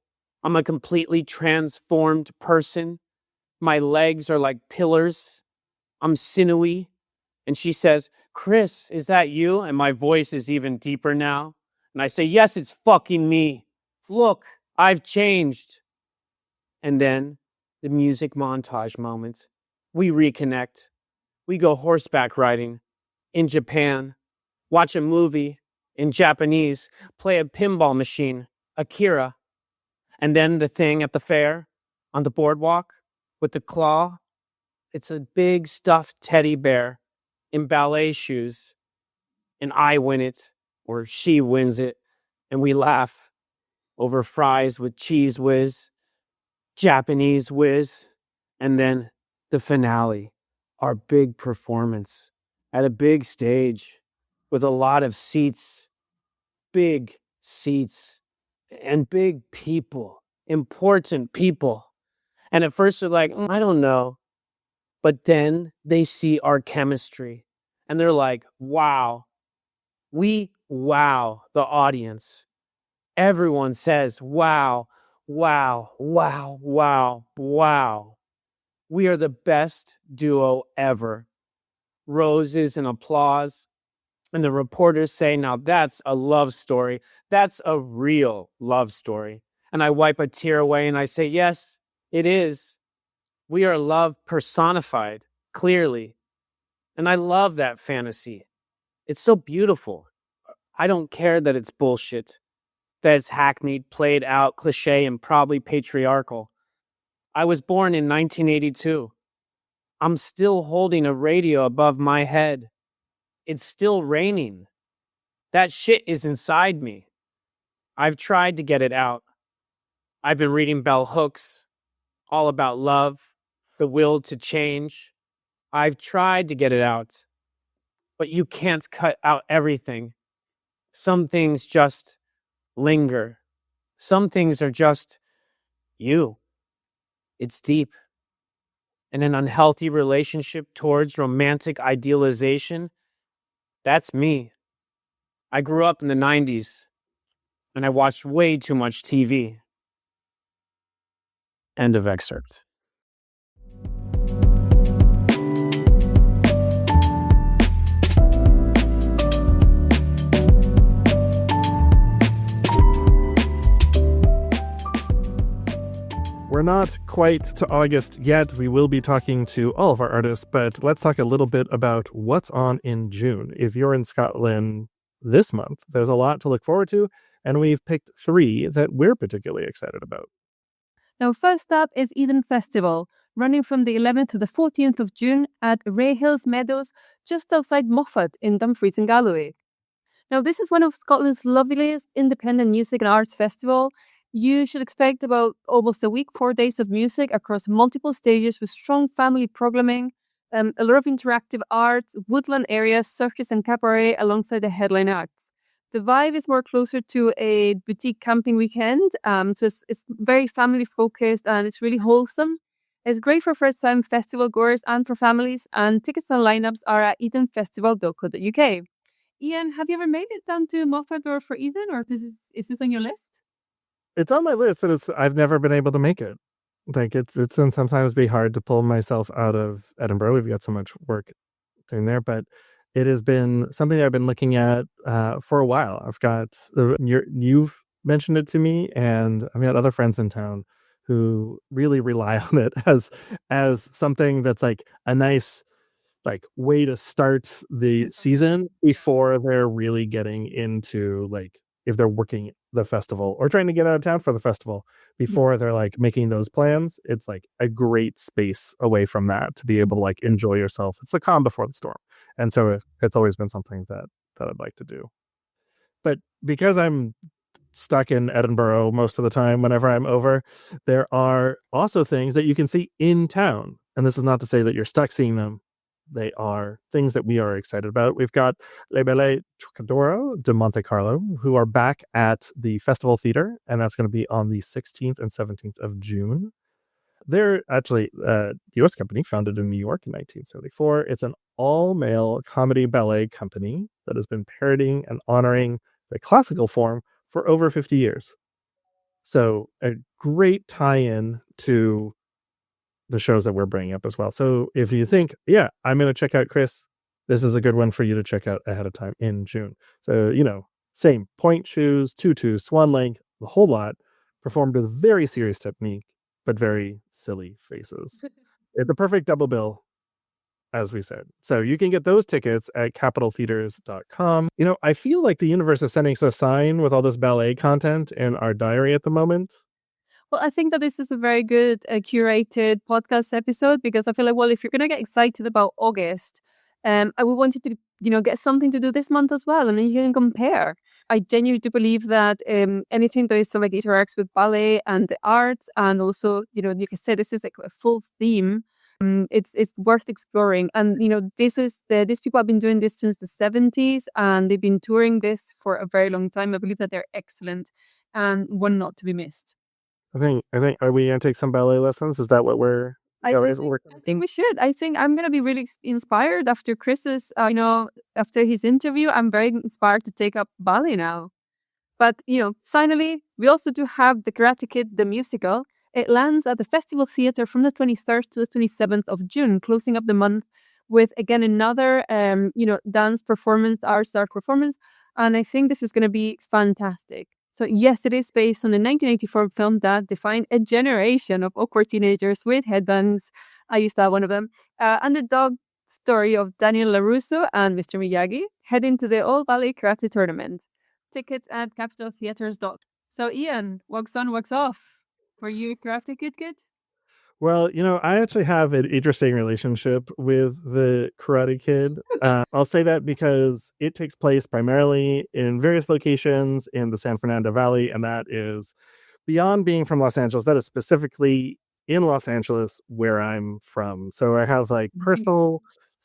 I'm a completely transformed person. My legs are like pillars. I'm sinewy. And she says, Chris, is that you? And my voice is even deeper now. And I say, yes, it's fucking me. Look, I've changed. And then the music montage moment. We reconnect. We go horseback riding in Japan, watch a movie in Japanese, play a pinball machine, Akira, and then the thing at the fair on the boardwalk with the claw. It's a big stuffed teddy bear in ballet shoes, and I win it, or she wins it, and we laugh over fries with cheese whiz, Japanese whiz, and then the finale, our big performance at a big stage with a lot of seats, big seats, and big people, important people. And at first they're like, I don't know. But then they see our chemistry and they're like, wow, we wow the audience. Everyone says, wow, wow, wow, wow, wow. We are the best duo ever. Roses and applause. And the reporters say, now that's a love story. That's a real love story. And I wipe a tear away and I say, yes, it is. We are love personified, clearly. And I love that fantasy. It's so beautiful. I don't care that it's bullshit, that it's hackneyed, played out, cliche, and probably patriarchal. I was born in 1982. I'm still holding a radio above my head. It's still raining. That shit is inside me. I've tried to get it out. I've been reading bell hooks, all about love, the will to change. I've tried to get it out, but you can't cut out everything. Some things just linger. Some things are just you. It's deep. And an unhealthy relationship towards romantic idealization, that's me. I grew up in the 90s and I watched way too much TV. End of excerpt. We're not quite to August yet. We will be talking to all of our artists, but let's talk a little bit about what's on in June. If you're in Scotland this month, there's a lot to look forward to, and we've picked 3 that we're particularly excited about. Now, first up is Eden Festival, running from the 11th to the 14th of June at Rahills Meadows, just outside Moffat in Dumfries and Galloway. Now, this is one of Scotland's loveliest independent music and arts festival. You should expect about almost a week, 4 days of music across multiple stages with strong family programming, a lot of interactive arts, woodland areas, circus and cabaret alongside the headline acts. The vibe is more closer to a boutique camping weekend, so it's very family focused and it's really wholesome. It's great for first-time festival goers and for families, and tickets and lineups are at edenfestival.co.uk. Ian, have you ever made it down to Moffat or for Eden, or is this on your list? It's on my list, but I've never been able to make it. Like it's can sometimes be hard to pull myself out of Edinburgh. We've got so much work doing there, but it has been something that I've been looking at for a while. I've got you've mentioned it to me, and I've got other friends in town who really rely on it as something that's like a nice like way to start the season before they're really getting into like if they're working the festival or trying to get out of town for the festival before they're like making those plans, it's like a great space away from that to be able to like enjoy yourself. It's the calm before the storm. And so it's always been something that I'd like to do. But because I'm stuck in Edinburgh most of the time whenever I'm over, there are also things that you can see in town. And this is not to say that you're stuck seeing them. They are things that we are excited about. We've got Les Ballets Trockadero de Monte Carlo, who are back at the Festival Theater, and that's going to be on the 16th and 17th of June. They're actually a U.S. company founded in New York in 1974. It's an all-male comedy ballet company that has been parodying and honoring the classical form for over 50 years. So a great tie-in to the shows that we're bringing up as well. So if you think, yeah, I'm going to check out Chris, this is a good one for you to check out ahead of time in June. So, same point shoes, tutu, swan length, the whole lot, performed with very serious technique, but very silly faces. It's the perfect double bill, as we said. So you can get those tickets at capitaltheaters.com. I feel like the universe is sending us a sign with all this ballet content in our diary at the moment. Well, I think that this is a very good curated podcast episode, because I feel like, well, if you're going to get excited about August, I would want you to, get something to do this month as well, and then you can compare. I genuinely do believe that anything that is like interacts with ballet and the arts, and also, like I said, this is like a full theme. It's worth exploring. And, these people have been doing this since the 70s, and they've been touring this for a very long time. I believe that they're excellent and one not to be missed. I think, are we going to take some ballet lessons? Is that what we're... I think we should. I think I'm going to be really inspired after Chris's, after his interview. I'm very inspired to take up ballet now. But, finally, we also do have The Karate Kid, the musical. It lands at the Festival Theatre from the 23rd to the 27th of June, closing up the month with, again, another, dance performance, arts performance. And I think this is going to be fantastic. So yes, it is based on the 1984 film that defined a generation of awkward teenagers with headbands. I used to have one of them. Underdog story of Daniel LaRusso and Mr. Miyagi head into the All Ballet Karate Tournament. Tickets at capitaltheaters.com. So Ian, wax on, wax off. Were you a Karate Kid kid? Well, I actually have an interesting relationship with the Karate Kid. I'll say that because it takes place primarily in various locations in the San Fernando Valley, and that is beyond being from Los Angeles. That is specifically in Los Angeles, where I'm from. So I have like personal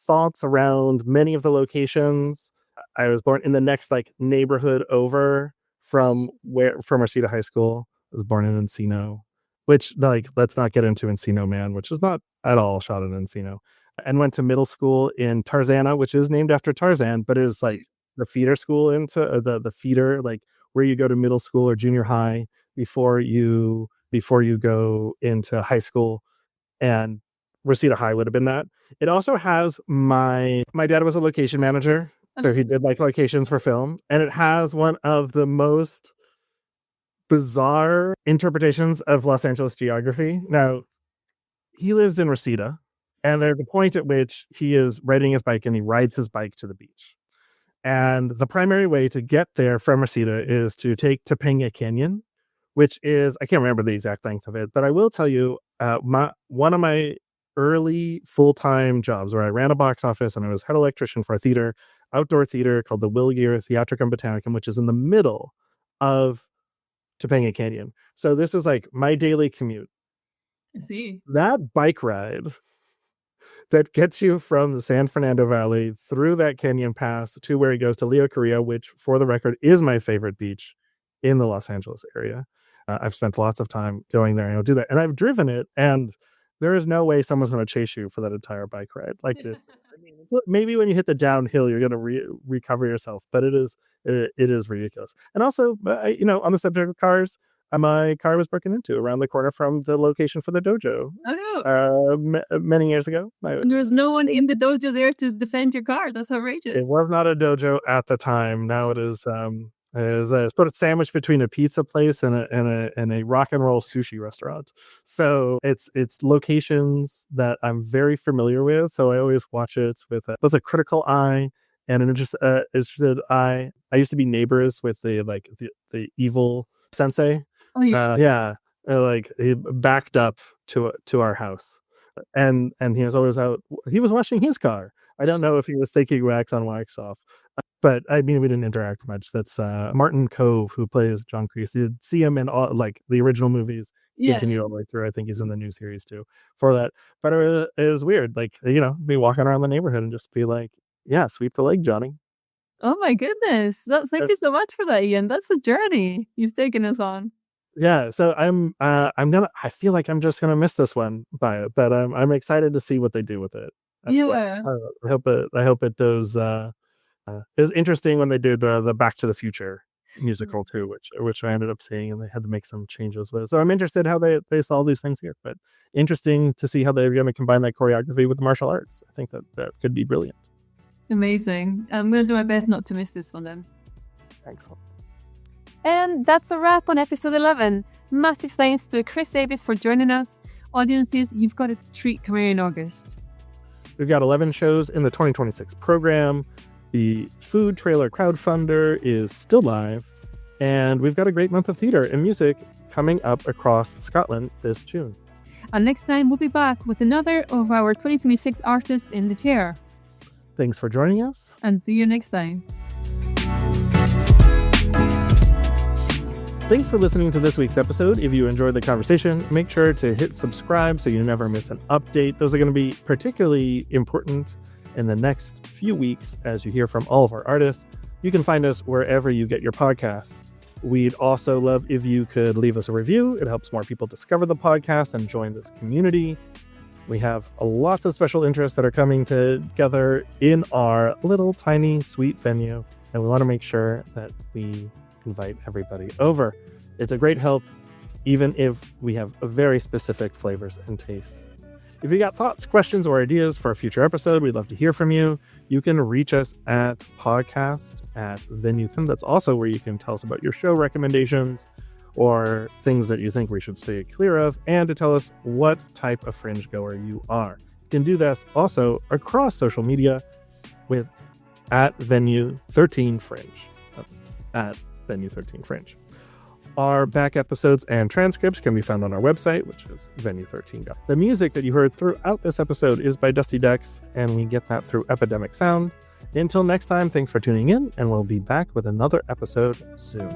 thoughts around many of the locations. I was born in the next like neighborhood over from Reseda High School. I was born in Encino. Which, like, let's not get into Encino Man, which is not at all shot in Encino. And went to middle school in Tarzana, which is named after Tarzan, but is like the feeder school into the feeder, like where you go to middle school or junior high before you go into high school. And Reseda High would have been that. It also has my dad was a location manager, so he did like locations for film, and it has one of the most bizarre interpretations of Los Angeles geography. Now, he lives in Reseda, and there's a point at which he is riding his bike and he rides his bike to the beach. And the primary way to get there from Reseda is to take Topanga Canyon, which is, I can't remember the exact length of it, but I will tell you, one of my early full-time jobs where I ran a box office and I was head electrician for a outdoor theater called the Year Theatricum Botanicum, which is in the middle of Topanga Canyon. So this was like my daily commute. I see. That bike ride that gets you from the San Fernando Valley through that canyon pass to where he goes to Leo Correa, which for the record is my favorite beach in the Los Angeles area. I've spent lots of time going there and I'll do that. And I've driven it, and there is no way someone's going to chase you for that entire bike ride like this. Maybe when you hit the downhill, you're going to recover yourself, but it is ridiculous. And also, on the subject of cars, my car was broken into around the corner from the location for the dojo. Oh, no. Many years ago. And there was no one in the dojo there to defend your car. That's outrageous. It was not a dojo at the time. Now it is sort of sandwiched between a pizza place and a rock and roll sushi restaurant. So it's locations that I'm very familiar with. So I always watch it with both a critical eye and interested eye. I used to be neighbors with the evil sensei. Oh, yeah. Like he backed up to our house, and he was always out. He was washing his car. I don't know if he was taking wax on, wax off, but I mean, we didn't interact much. That's Martin Cove, who plays John Kreese. You'd see him in all like the original movies. Yeah. Continue all the way through. I think he's in the new series too for that. But it was weird, like, you know, be walking around the neighborhood and just be like, "Yeah, sweep the leg, Johnny." Oh my goodness. Thank you so much for that, Ian. That's a journey you've taken us on. Yeah, so I feel like I'm just gonna miss this one by it, but I'm excited to see what they do with it. Yeah. I hope it does. It was interesting when they did the Back to the Future musical too, which I ended up seeing, and they had to make some changes with. So I'm interested how they saw these things here, but interesting to see how they're going to combine that choreography with the martial arts. I think that could be brilliant. Amazing. I'm going to do my best not to miss this one then. Excellent. And that's a wrap on episode 11. Massive thanks to Chris Davis for joining us. Audiences, you've got a treat coming in August. We've got 11 shows in the 2026 program. The food trailer crowdfunder is still live. And we've got a great month of theater and music coming up across Scotland this June. And next time, we'll be back with another of our 2026 artists in the chair. Thanks for joining us. And see you next time. Thanks for listening to this week's episode. If you enjoyed the conversation, make sure to hit subscribe so you never miss an update. Those are going to be particularly important in the next few weeks as you hear from all of our artists. You can find us wherever you get your podcasts. We'd also love if you could leave us a review. It helps more people discover the podcast and join this community. We have lots of special interests that are coming together in our little tiny sweet venue, and we want to make sure that we invite everybody over. It's a great help, even if we have very specific flavors and tastes. If you got thoughts, questions, or ideas for a future episode, we'd love to hear from you. You can reach us at podcast@venuethem. That's also where you can tell us about your show recommendations or things that you think we should stay clear of, and to tell us what type of Fringe goer you are. You can do this also across social media with @venue13fringe. That's @venue13fringe. Our back episodes and transcripts can be found on our website, which is venue13. The music that you heard throughout this episode is by Dusty Dex, and we get that through Epidemic Sound. Until next time, thanks for tuning in, and we'll be back with another episode soon.